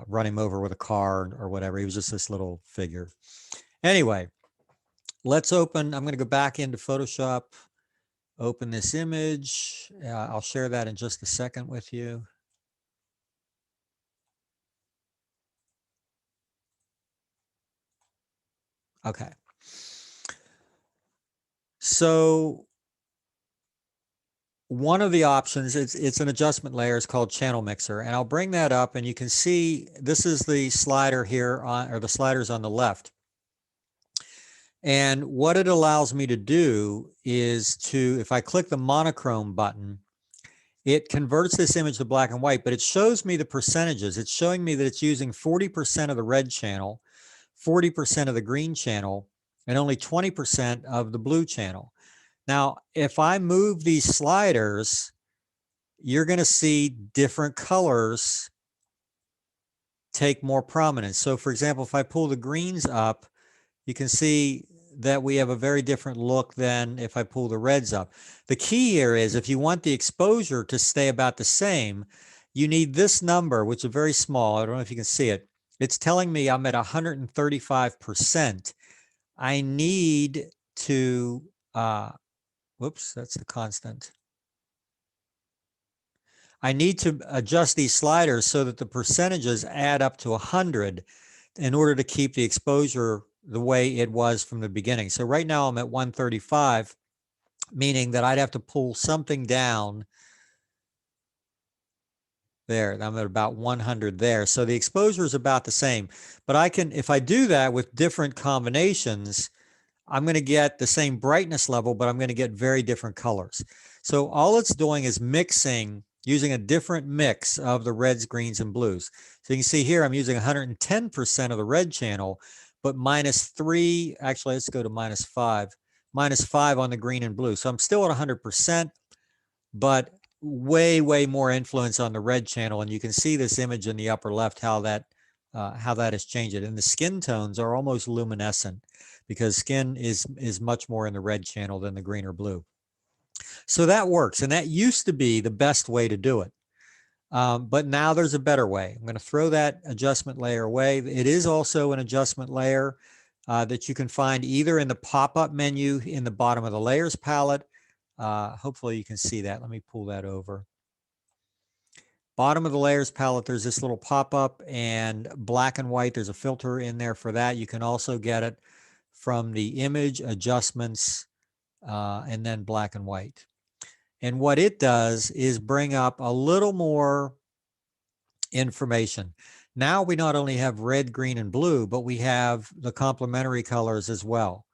run him over with a car or whatever. He was just this little figure. Anyway, let's open. I'm going to go back into Photoshop, open this image. I'll share that in just a second with you. Okay. So one of the options, it's an adjustment layer, is called Channel Mixer, and I'll bring that up, and you can see this is the slider here on, or the sliders on the left. And what it allows me to do is to, if I click the monochrome button, it converts this image to black and white, but it shows me the percentages. It's showing me that it's using 40% of the red channel, 40% of the green channel, and only 20% of the blue channel. Now, if I move these sliders, you're going to see different colors take more prominence. So for example, if I pull the greens up, you can see that we have a very different look than if I pull the reds up. The key here is if you want the exposure to stay about the same, you need this number, which is very small. I don't know if you can see it. It's telling me I'm at 135%. I need to, whoops, that's the constant. I need to adjust these sliders so that the percentages add up to 100 in order to keep the exposure the way it was from the beginning. So right now I'm at 135, meaning that I'd have to pull something down there. I'm at about 100 there. So the exposure is about the same, but I can, if I do that with different combinations, I'm going to get the same brightness level, but I'm going to get very different colors. So all it's doing is mixing, using a different mix of the reds, greens, and blues. So you can see here, I'm using 110% of the red channel, but -3, actually, let's go to -5, -5 on the green and blue. So I'm still at 100%, but way, way more influence on the red channel. And you can see this image in the upper left, how that has changed it. And the skin tones are almost luminescent because skin is much more in the red channel than the green or blue. So that works. And that used to be the best way to do it. But now there's a better way. I'm going to throw that adjustment layer away. It is also an adjustment layer that you can find either in the pop-up menu in the bottom of the layers palette. Hopefully you can see that. Let me pull that over. Bottom of the layers palette, there's this little pop-up, and black and white, there's a filter in there for that. You can also get it from the image adjustments and then black and white. And what it does is bring up a little more information. Now we not only have red, green, and blue, but we have the complementary colors as well.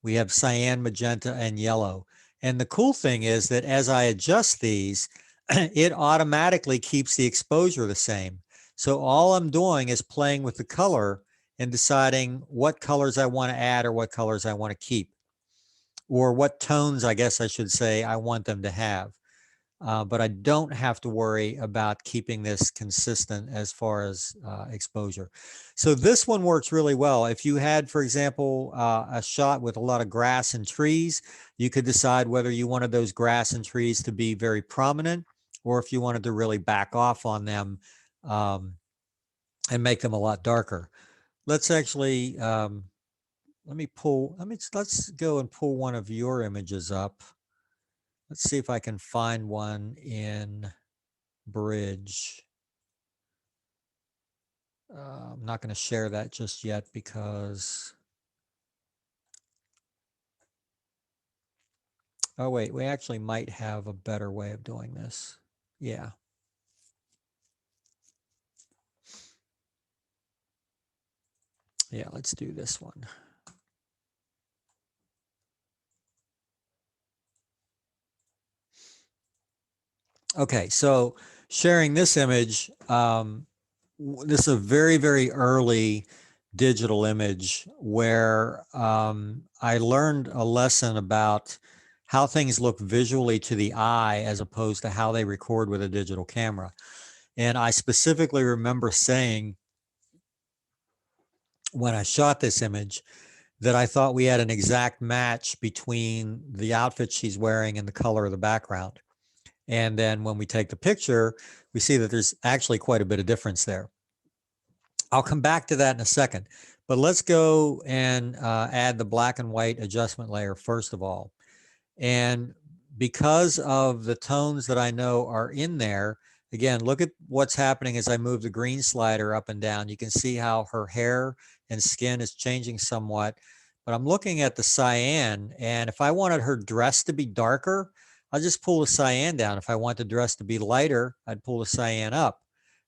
We have cyan, magenta, and yellow. And the cool thing is that as I adjust these, it automatically keeps the exposure the same. So all I'm doing is playing with the color and deciding what colors I want to add or what colors I want to keep, or what tones, I guess I should say, I want them to have. But I don't have to worry about keeping this consistent as far as exposure. So this one works really well. If you had, for example, a shot with a lot of grass and trees, you could decide whether you wanted those grass and trees to be very prominent, or if you wanted to really back off on them and make them a lot darker. Let's actually, let's go and pull one of your images up. Let's see if I can find one in Bridge. I'm not going to share that just yet because, oh wait, we actually might have a better way of doing this. Yeah. Yeah, let's do this one. Okay, so sharing this image, this is a very, very early digital image where I learned a lesson about how things look visually to the eye as opposed to how they record with a digital camera. And I specifically remember saying when I shot this image that I thought we had an exact match between the outfit she's wearing and the color of the background. And then when we take the picture, we see that there's actually quite a bit of difference there. I'll come back to that in a second, but let's go and add the black and white adjustment layer first of all. And because of the tones that I know are in there, again, look at what's happening as I move the green slider up and down. You can see how her hair and skin is changing somewhat, but I'm looking at the cyan, and if I wanted her dress to be darker, I'll just pull the cyan down. If I want the dress to be lighter, I'd pull the cyan up.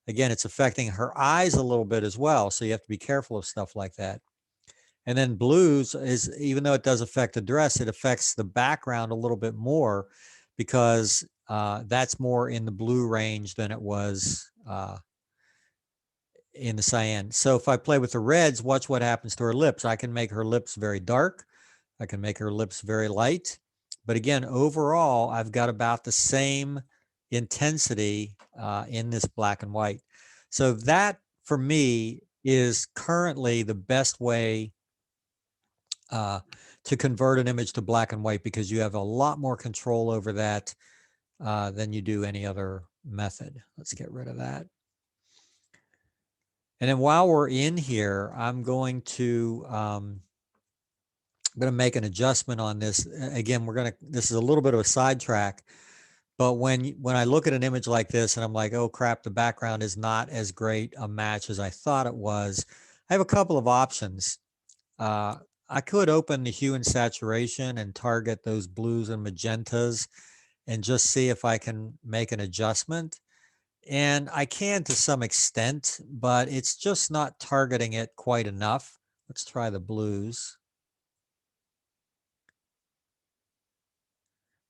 Again, it's affecting her eyes a little bit as well, so you have to be careful of stuff like that. And then blues is, even though it does affect the dress, it affects the background a little bit more because that's more in the blue range than it was in the cyan. So if I play with the reds, watch what happens to her lips. I can make her lips very dark. I can make her lips very light. But again, overall, I've got about the same intensity in this black and white. So that, for me, is currently the best way to convert an image to black and white, because you have a lot more control over that than you do any other method. Let's get rid of that. And then while we're in here, I'm going to make an adjustment on this. Again, this is a little bit of a sidetrack, but when I look at an image like this and I'm like, oh crap, the background is not as great a match as I thought it was, I have a couple of options. I could open the hue and saturation and target those blues and magentas and just see if I can make an adjustment. And I can to some extent, but it's just not targeting it quite enough. Let's try the blues.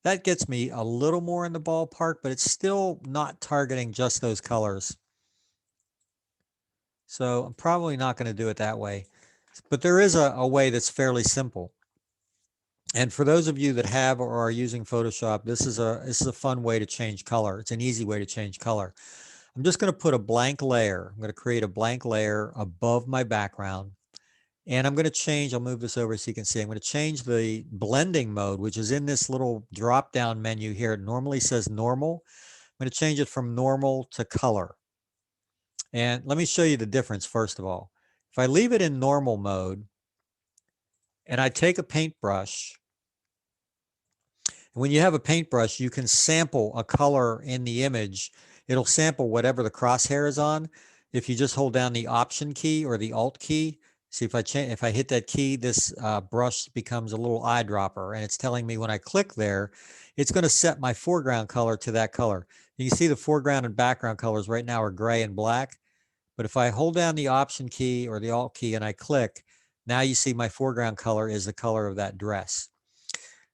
That gets me a little more in the ballpark, but it's still not targeting just those colors. So I'm probably not going to do it that way. But there is a way that's fairly simple. And for those of you that have or are using Photoshop, this is a fun way to change color. It's an easy way to change color. I'm just going to put a blank layer. I'm going to create a blank layer above my background. And I'm going to change, I'll move this over so you can see, I'm going to change the blending mode, which is in this little drop down menu here. It normally says normal. I'm going to change it from normal to color. And let me show you the difference first of all. If I leave it in normal mode and I take a paintbrush, and when you have a paintbrush, you can sample a color in the image. It'll sample whatever the crosshair is on. If you just hold down the Option key or the Alt key, see if I hit that key, this brush becomes a little eyedropper, and it's telling me when I click there, it's going to set my foreground color to that color. You can see the foreground and background colors right now are gray and black. But if I hold down the Option key or the Alt key and I click, now you see my foreground color is the color of that dress.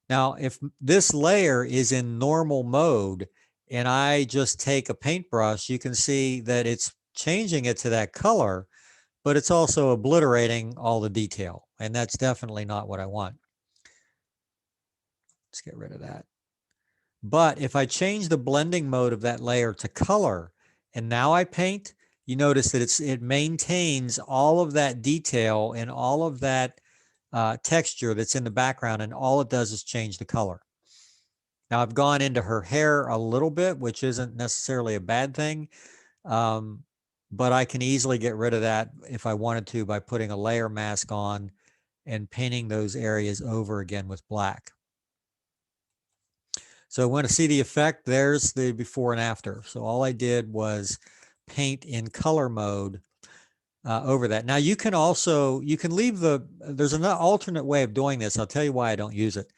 Now, if this layer is in normal mode and I just take a paintbrush, you can see that it's changing it to that color, but it's also obliterating all the detail. And that's definitely not what I want. Let's get rid of that. But if I change the blending mode of that layer to color, and now I paint, you notice that it maintains all of that detail and all of that texture that's in the background, and all it does is change the color. Now I've gone into her hair a little bit, which isn't necessarily a bad thing, but I can easily get rid of that if I wanted to by putting a layer mask on and painting those areas over again with black. So I want to see the effect. There's the before and after. So all I did was paint in color mode over that. Now you can leave there's an alternate way of doing this. I'll tell you why I don't use it.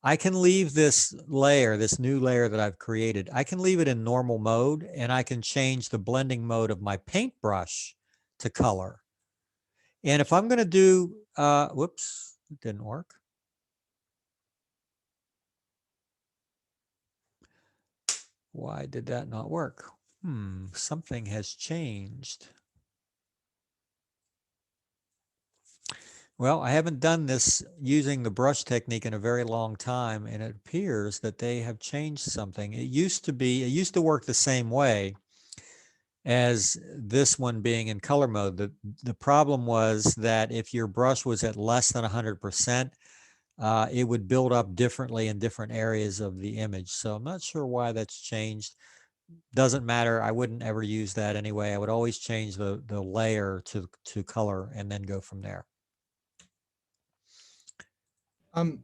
I can leave this layer, this new layer that I've created, I can leave it in normal mode, and I can change the blending mode of my paintbrush to color. And if I'm going to do, whoops, it didn't work. Why did that not work? Something has changed. Well, I haven't done this using the brush technique in a very long time, and it appears that they have changed something. It used to work the same way as this one being in color mode. The problem was that if your brush was at less than 100%, it would build up differently in different areas of the image. So I'm not sure why that's changed. Doesn't matter. I wouldn't ever use that anyway. I would always change the layer to color and then go from there. Can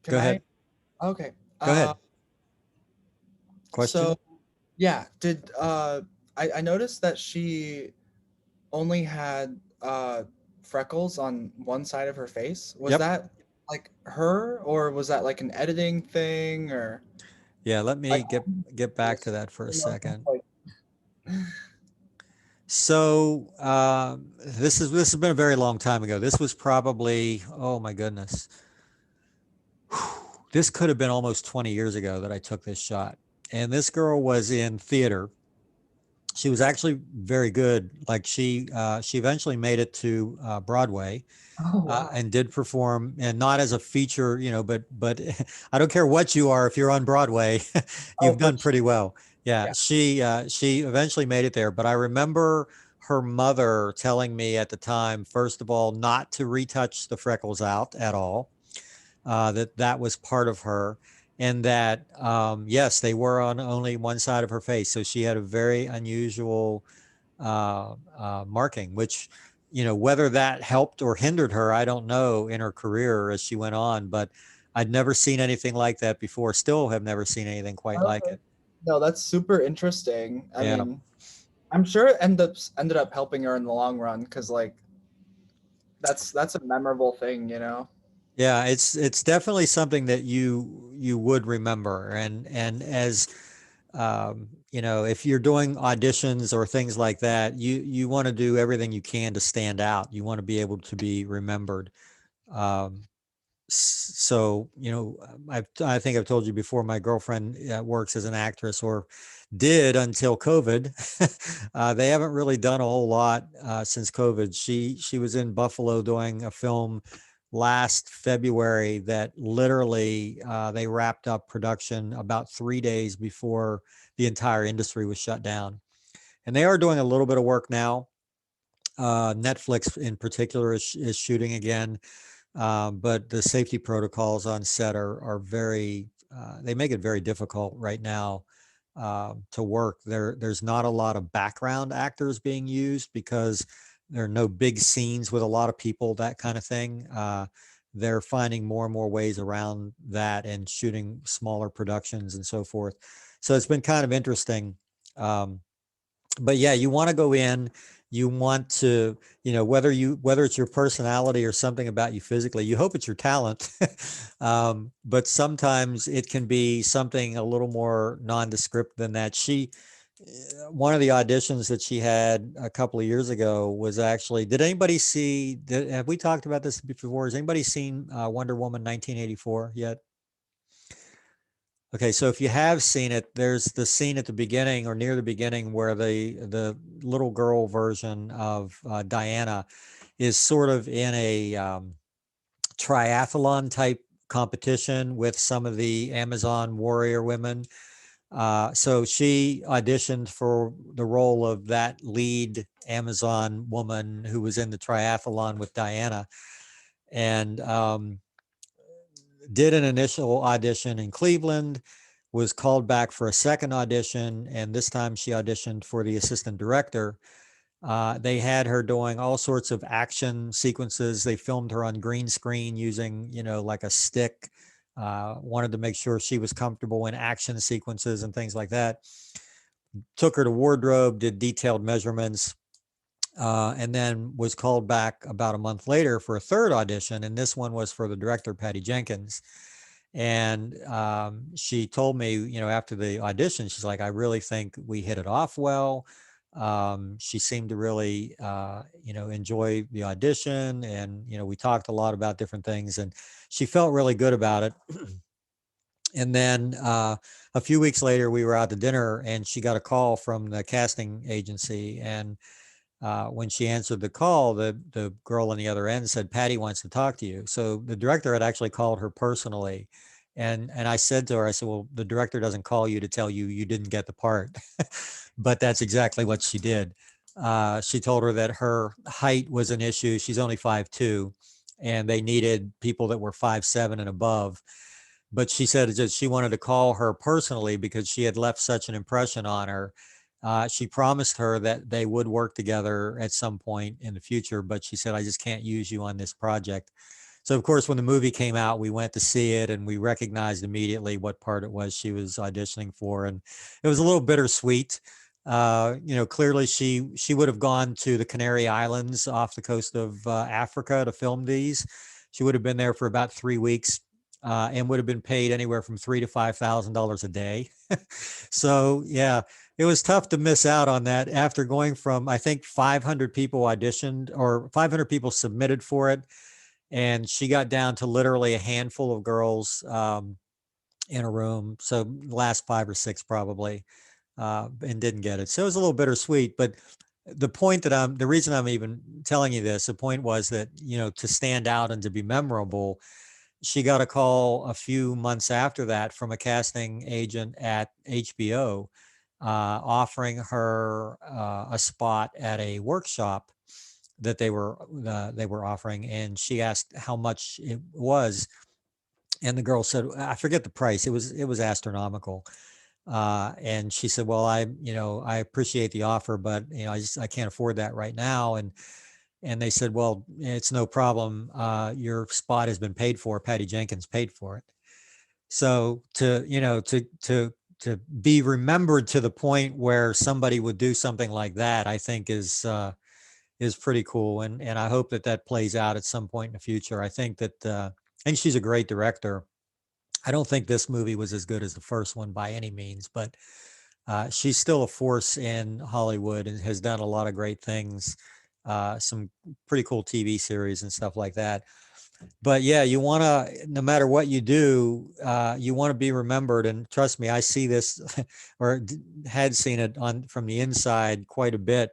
Go ahead. Okay. Go ahead. Question? So, yeah, I noticed that she only had freckles on one side of her face. Was Yep. that like her, or was that like an editing thing, or? Yeah, let me Like, get back to that for a second. Like, So this has been a very long time ago. This was probably, oh my goodness. This could have been almost 20 years ago that I took this shot. And this girl was in theater. She was actually very good. Like she eventually made it to Broadway. oh, wow. And did perform, and not as a feature, but I don't care what you are. If you're on Broadway, you've done pretty well. Yeah. She eventually made it there, but I remember her mother telling me at the time, first of all, not to retouch the freckles out at all, that was part of her. And that, yes, they were on only one side of her face. So she had a very unusual marking, which, whether that helped or hindered her, I don't know, in her career as she went on, but I'd never seen anything like that before. Still have never seen anything quite like it. No, that's super interesting. I Yeah. mean, I'm sure it ended up helping her in the long run, because like that's a memorable thing, Yeah, it's definitely something that you would remember, and as if you're doing auditions or things like that, you want to do everything you can to stand out. You want to be able to be remembered. So I think I've told you before, my girlfriend works as an actress, or did until COVID. They haven't really done a whole lot since COVID. She was in Buffalo doing a film last February that literally they wrapped up production about 3 days before the entire industry was shut down. And they are doing a little bit of work now. Netflix in particular is shooting again, but the safety protocols on set are very, they make it very difficult right now to work. There's not a lot of background actors being used because there are no big scenes with a lot of people, that kind of thing. They're finding more and more ways around that and shooting smaller productions and so forth. So it's been kind of interesting. But yeah, you want to go in, you want to, whether it's your personality or something about you physically, you hope it's your talent. But sometimes it can be something a little more nondescript than that. One of the auditions that she had a couple of years ago was actually, have we talked about this before? Has anybody seen Wonder Woman 1984 yet? Okay, so if you have seen it, there's the scene at the beginning or near the beginning where the little girl version of Diana is sort of in a triathlon type competition with some of the Amazon warrior women. So she auditioned for the role of that lead Amazon woman who was in the triathlon with Diana, and did an initial audition in Cleveland, was called back for a second audition, and this time she auditioned for the assistant director. They had her doing all sorts of action sequences. They filmed her on green screen using, like a stick. Wanted to make sure she was comfortable in action sequences and things like that. Took her to wardrobe, did detailed measurements, and then was called back about a month later for a third audition. And this one was for the director, Patty Jenkins. And she told me, after the audition, she's like, I really think we hit it off well. She seemed to really, enjoy the audition. And, we talked a lot about different things, and she felt really good about it. And then a few weeks later, we were out to dinner, and she got a call from the casting agency. And when she answered the call, the girl on the other end said, Patty wants to talk to you. So the director had actually called her personally. And I said to her, I said, well, the director doesn't call you to tell you you didn't get the part. But that's exactly what she did. She told her that her height was an issue. She's only 5'2", and they needed people that were 5'7" and above. But she said that she wanted to call her personally because she had left such an impression on her. She promised her that they would work together at some point in the future, but she said, I just can't use you on this project. So of course, when the movie came out, we went to see it, and we recognized immediately what part it was she was auditioning for. And it was a little bittersweet. Clearly she would have gone to the Canary Islands off the coast of Africa to film these. She would have been there for about 3 weeks. And would have been paid anywhere from $3,000 to $5,000 a day. So yeah, it was tough to miss out on that after going from, I think 500 people auditioned or 500 people submitted for it. And she got down to literally a handful of girls in a room. So last 5 or 6 probably, and didn't get it. So it was a little bittersweet, but the reason I'm even telling you this, the point was that, to stand out and to be memorable, she got a call a few months after that from a casting agent at HBO, offering her a spot at a workshop that they were offering, and she asked how much it was, and the girl said, I forget the price. It was astronomical, and she said, well, I appreciate the offer, but I can't afford that right now. And they said, well, it's no problem. Your spot has been paid for. Patty Jenkins paid for it. So to be remembered to the point where somebody would do something like that, I think is pretty cool. And I hope that plays out at some point in the future. I think that, and she's a great director. I don't think this movie was as good as the first one by any means, but she's still a force in Hollywood and has done a lot of great things. Some pretty cool TV series and stuff like that. But yeah, you want to, no matter what you do, you want to be remembered. And trust me, I see this or had seen it from the inside quite a bit.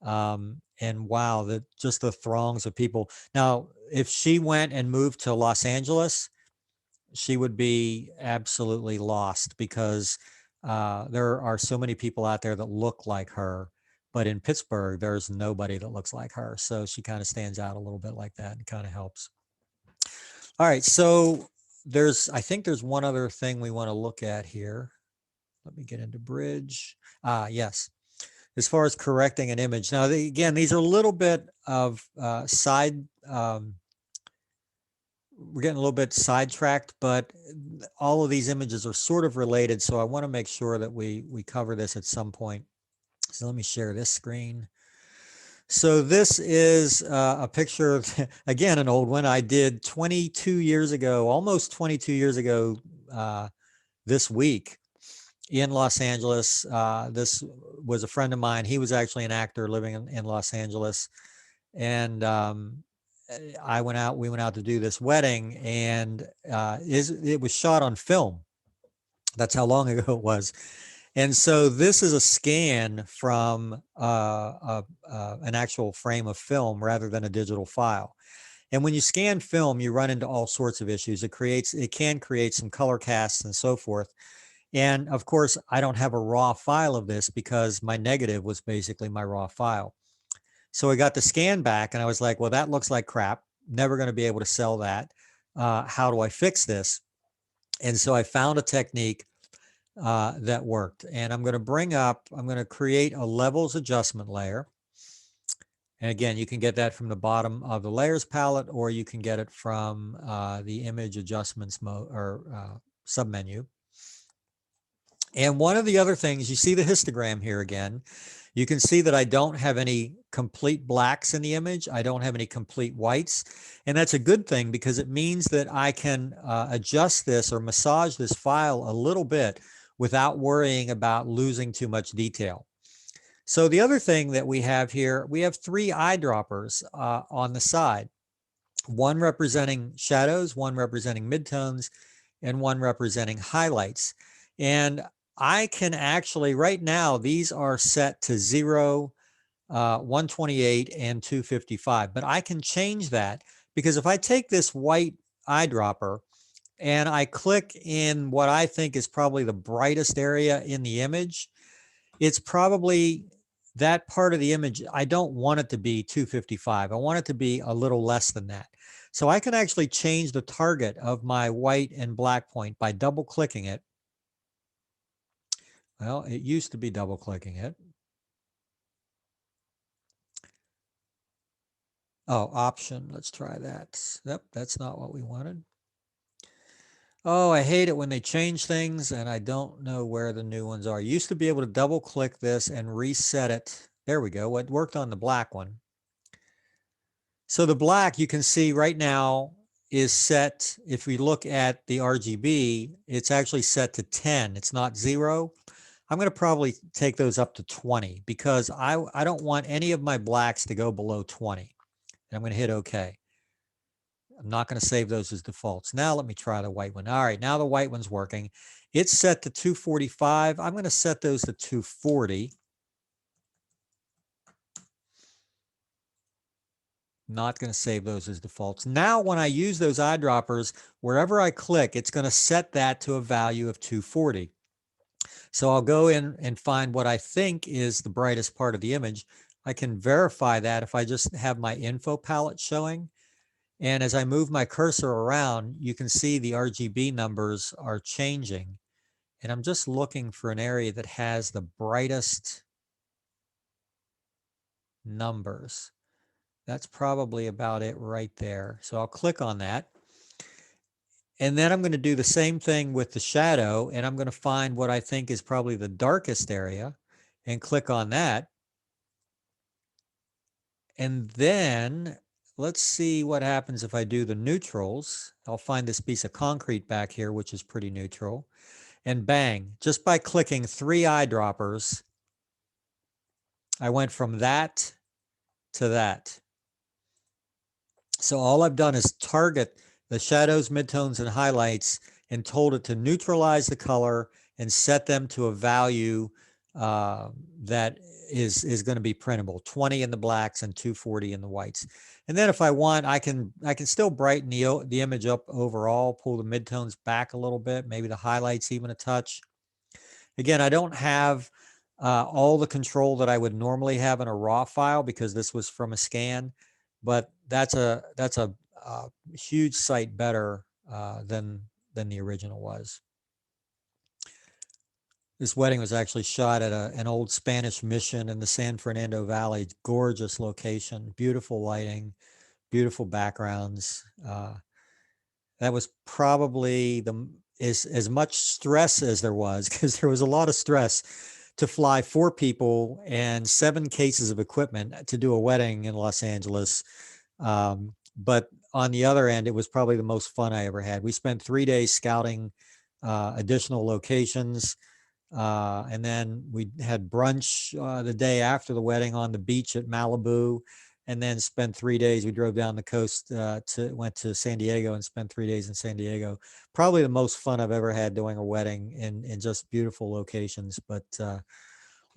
And wow, just the throngs of people. Now, if she went and moved to Los Angeles, she would be absolutely lost because there are so many people out there that look like her. But in Pittsburgh, there's nobody that looks like her. So she kind of stands out a little bit like that and kind of helps. All right. So I think there's one other thing we want to look at here. Let me get into Bridge. Yes. As far as correcting an image. Now, again, these are a little bit of side. We're getting a little bit sidetracked, but all of these images are sort of related. So I want to make sure that we cover this at some point. So let me share this screen. So this is a picture of, again, an old one I did 22 years ago, almost 22 years ago this week in Los Angeles. This was a friend of mine. He was actually an actor living in Los Angeles. And we went out to do this wedding, and it was shot on film. That's how long ago it was. And so this is a scan from an actual frame of film rather than a digital file. And when you scan film, you run into all sorts of issues. It can create some color casts and so forth. And of course, I don't have a raw file of this because my negative was basically my raw file. So I got the scan back and I was like, well, that looks like crap. Never going to be able to sell that. How do I fix this? And so I found a technique that worked. And I'm going to create a levels adjustment layer. And again, you can get that from the bottom of the layers palette, or you can get it from the image adjustments mode or submenu. And one of the other things, you see the histogram here again, you can see that I don't have any complete blacks in the image. I don't have any complete whites. And that's a good thing because it means that I can adjust this or massage this file a little bit without worrying about losing too much detail. So the other thing that we have here, we have 3 eyedroppers on the side, one representing shadows, one representing midtones, and one representing highlights. And I can actually, right now, these are set to 0, 128, and 255, but I can change that because if I take this white eyedropper and I click in what I think is probably the brightest area in the image, it's probably that part of the image. I don't want it to be 255. I want it to be a little less than that. So I can actually change the target of my white and black point by double clicking it. Well, it used to be double clicking it. Oh, option. Let's try that. Yep, that's not what we wanted. Oh, I hate it when they change things and I don't know where the new ones are. You used to be able to double click this and reset it. There we go. It worked on the black one. So the black you can see right now is set. If we look at the RGB, it's actually set to 10. It's not 0. I'm going to probably take those up to 20 because I don't want any of my blacks to go below 20. And I'm going to hit OK. I'm not going to save those as defaults. Now let me try the white one. All right, now the white one's working. It's set to 245. I'm going to set those to 240. Not going to save those as defaults. Now when I use those eyedroppers, wherever I click, it's going to set that to a value of 240. So I'll go in and find what I think is the brightest part of the image. I can verify that if I just have my info palette showing. And as I move my cursor around, you can see the RGB numbers are changing. And I'm just looking for an area that has the brightest numbers. That's probably about it right there. So I'll click on that. And then I'm going to do the same thing with the shadow. And I'm going to find what I think is probably the darkest area and click on that. And then let's see what happens if I do the neutrals. I'll find this piece of concrete back here, which is pretty neutral. And bang, just by clicking 3 eyedroppers, I went from that to that. So all I've done is target the shadows, midtones, and highlights and told it to neutralize the color and set them to a value that is going to be printable, 20 in the blacks and 240 in the whites. And then if I want, I can still brighten the image up overall, pull the midtones back a little bit, maybe the highlights even a touch. Again, I don't have all the control that I would normally have in a raw file because this was from a scan, but that's a huge sight better than the original was. This wedding was actually shot at an old Spanish mission in the San Fernando Valley. Gorgeous location, beautiful lighting, beautiful backgrounds. That was probably as much stress as there was, because there was a lot of stress to fly 4 people and 7 cases of equipment to do a wedding in Los Angeles. But on the other end, it was probably the most fun I ever had. We spent 3 days scouting additional locations. And then we had brunch the day after the wedding on the beach at Malibu. and then spend 3 days. We drove down the coast, went to San Diego and spent 3 days in San Diego. Probably the most fun I've ever had doing a wedding in just beautiful locations, but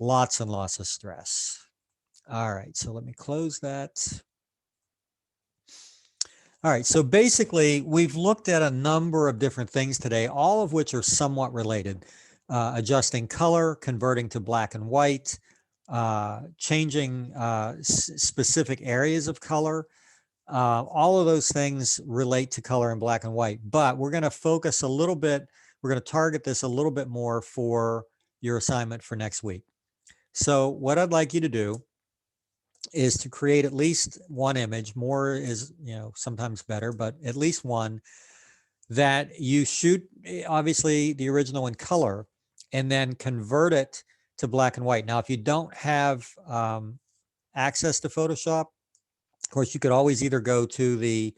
lots and lots of stress. All right, so let me close that. All right, so basically we've looked at a number of different things today, all of which are somewhat related. Adjusting color, converting to black and white, changing specific areas of color. All of those things relate to color in black and white, but we're going to focus a little bit, we're going to target this a little bit more for your assignment for next week. So what I'd like you to do is to create at least one image. More is, sometimes better, but at least one that you shoot, obviously the original in color, and then convert it to black and white. Now, if you don't have access to Photoshop, of course, you could always either go to the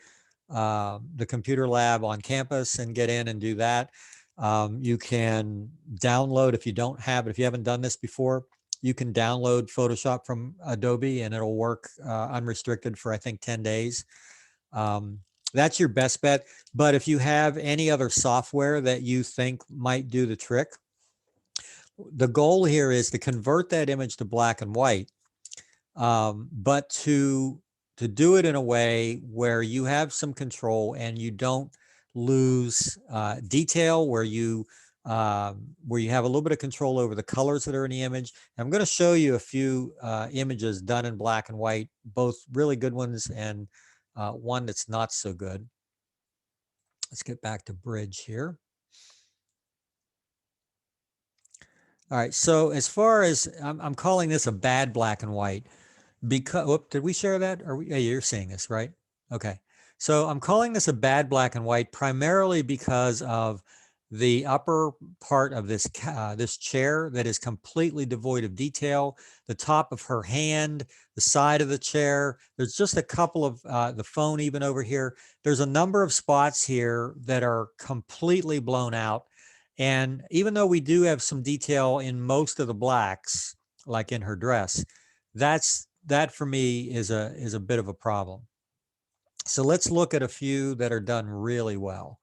computer lab on campus and get in and do that. You can download, if you don't have it, if you haven't done this before, you can download Photoshop from Adobe and it'll work unrestricted for, I think, 10 days. That's your best bet. But if you have any other software that you think might do the trick, the goal here is to convert that image to black and white, but to do it in a way where you have some control and you don't lose detail, where you have a little bit of control over the colors that are in the image. And I'm going to show you a few images done in black and white, both really good ones and one that's not so good. Let's get back to Bridge here. All right, so as far as I'm calling this a bad black and white because, did we share that? Yeah, you're seeing this, right? Okay, so I'm calling this a bad black and white primarily because of the upper part of this this chair that is completely devoid of detail, the top of her hand, the side of the chair. There's just a couple of the phone even over here. There's a number of spots here that are completely blown out. And even though we do have some detail in most of the blacks, like in her dress, that for me is a bit of a problem. So let's look at a few that are done really well.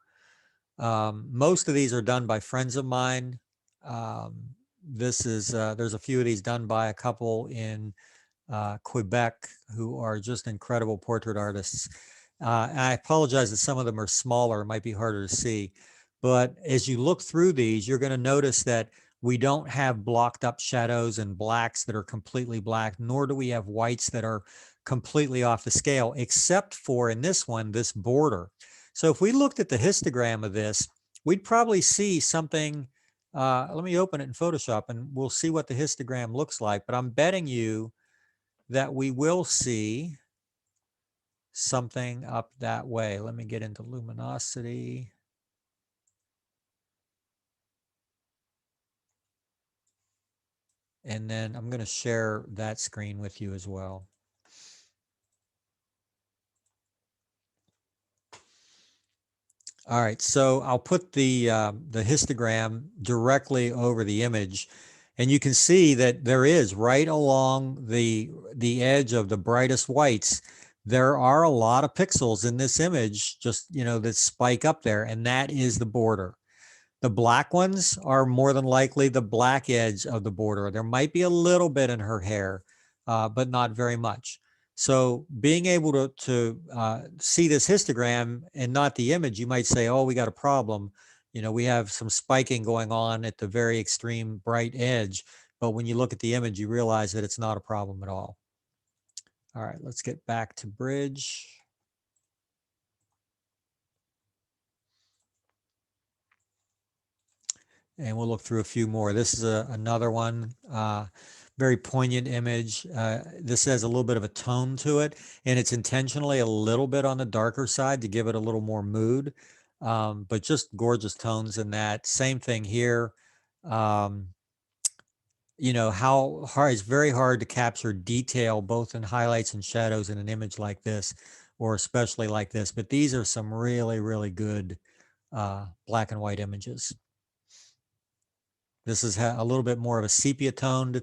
Most of these are done by friends of mine. There's a few of these done by a couple in Quebec who are just incredible portrait artists. I apologize that some of them are smaller, it might be harder to see. But as you look through these, you're going to notice that we don't have blocked up shadows and blacks that are completely black, nor do we have whites that are completely off the scale, except for in this one, this border. So if we looked at the histogram of this, we'd probably see something. Let me open it in Photoshop and we'll see what the histogram looks like. But I'm betting you that we will see something up that way. Let me get into luminosity. And then I'm going to share that screen with you as well. All right, so I'll put the histogram directly over the image, and you can see that there is right along the edge of the brightest whites, there are a lot of pixels in this image, just, that spike up there, and that is the border. The black ones are more than likely the black edge of the border. There might be a little bit in her hair, but not very much. So being able to see this histogram and not the image, you might say, oh, we got a problem. We have some spiking going on at the very extreme bright edge. But when you look at the image, you realize that it's not a problem at all. All right, let's get back to Bridge. And we'll look through a few more. This is another one, very poignant image. This has a little bit of a tone to it, and it's intentionally a little bit on the darker side to give it a little more mood, but just gorgeous tones in that. Same thing here. How hard, it's very hard to capture detail both in highlights and shadows in an image like this, or especially like this, but these are some really, really good black and white images. This is a little bit more of a sepia toned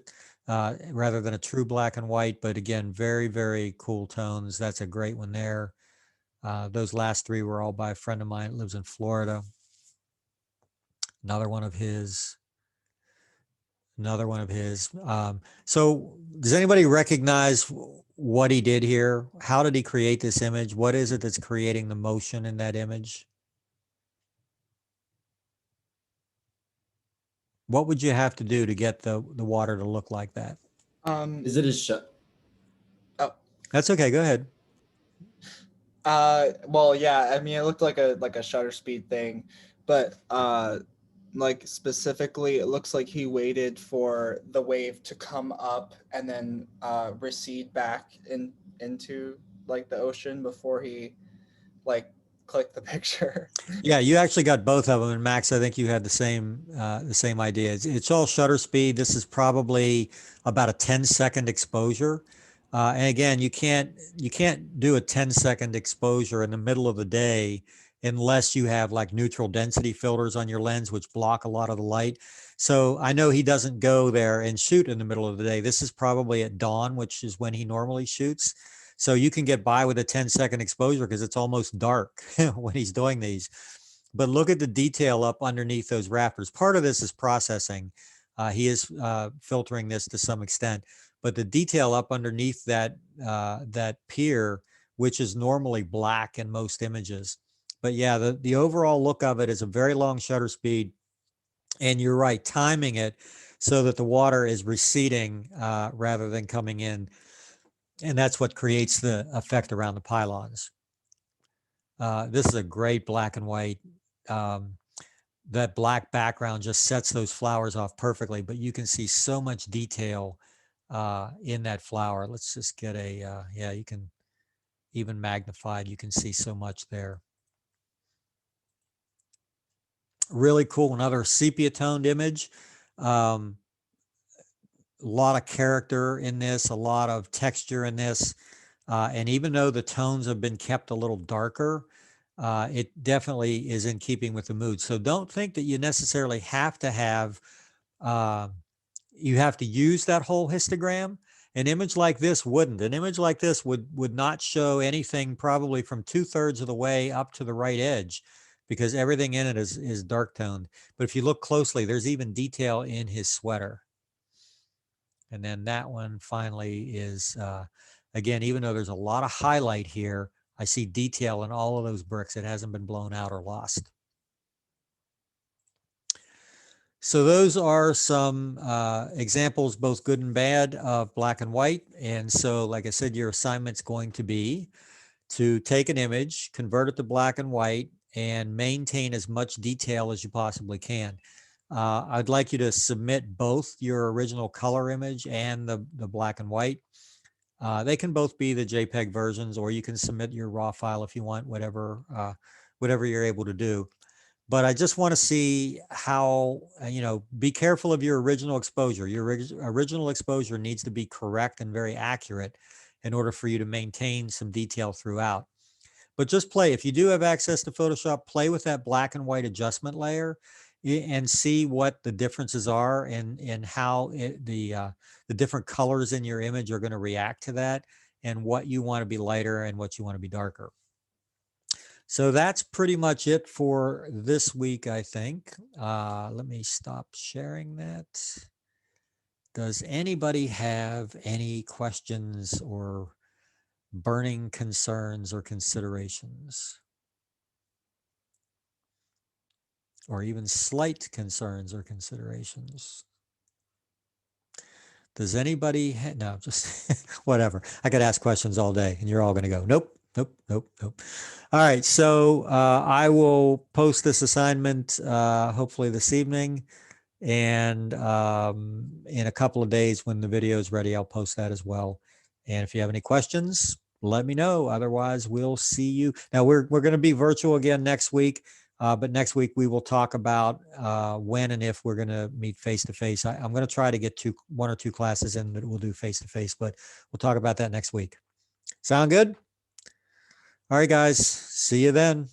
rather than a true black and white. But again, very, very cool tones. That's a great one there. Those last three were all by a friend of mine that lives in Florida. Another one of his. Another one of his. So does anybody recognize what he did here? How did he create this image? What is it that's creating the motion in that image? What would you have to do to get the water to look like that? Is it a shut? That's okay. Go ahead. Well, yeah, I mean, it looked like a shutter speed thing, but like specifically, it looks like he waited for the wave to come up and then recede back into like the ocean before he like clicked the picture. Yeah, you actually got both of them. And Max, I think you had the same idea. It's all shutter speed. This is probably about a 10-second exposure. And again, you can't do a 10-second exposure in the middle of the day unless you have like neutral density filters on your lens, which block a lot of the light. So I know he doesn't go there and shoot in the middle of the day. This is probably at dawn, which is when he normally shoots. So you can get by with a 10-second exposure because it's almost dark when he's doing these. But look at the detail up underneath those rafters. Part of this is processing. He is filtering this to some extent. But the detail up underneath that pier, which is normally black in most images. But yeah, the overall look of it is a very long shutter speed. And you're right, timing it so that the water is receding rather than coming in. And that's what creates the effect around the pylons. This is a great black and white. That black background just sets those flowers off perfectly, but you can see so much detail in that flower. Let's just get a, yeah, you can even magnified, you can see so much there. Really cool. Another sepia toned image. A lot of character in this, a lot of texture in this. And even though the tones have been kept a little darker, it definitely is in keeping with the mood. So don't think that you necessarily have to have, you have to use that whole histogram. An image like this wouldn't. An image like this would not show anything probably from 2/3 of the way up to the right edge, because everything in it is dark toned. But if you look closely, there's even detail in his sweater. And then that one finally is, again, even though there's a lot of highlight here, I see detail in all of those bricks. It hasn't been blown out or lost. So those are some examples, both good and bad, of black and white. And so, like I said, your assignment's going to be to take an image, convert it to black and white, and maintain as much detail as you possibly can. I'd like you to submit both your original color image and the black and white. They can both be the JPEG versions, or you can submit your raw file if you want, whatever you're able to do. But I just want to see how, be careful of your original exposure. Your original exposure needs to be correct and very accurate in order for you to maintain some detail throughout. But just play. If you do have access to Photoshop, play with that black and white adjustment layer and see what the differences are and how the different colors in your image are going to react to that, and what you want to be lighter and what you want to be darker. So that's pretty much it for this week, I think. Let me stop sharing that. Does anybody have any questions or burning concerns or considerations? Or even slight concerns or considerations? Does anybody, no, just whatever. I could ask questions all day and you're all going to go, nope, nope, nope, nope. All right, so I will post this assignment hopefully this evening. And in a couple of days when the video is ready, I'll post that as well. And if you have any questions, let me know. Otherwise, we'll see you. Now, we're going to be virtual again next week. But next week we will talk about when and if we're going to meet face-to-face. I'm going to try to get one or two classes in that we'll do face-to-face, but we'll talk about that next week. Sound good? All right, guys. See you then.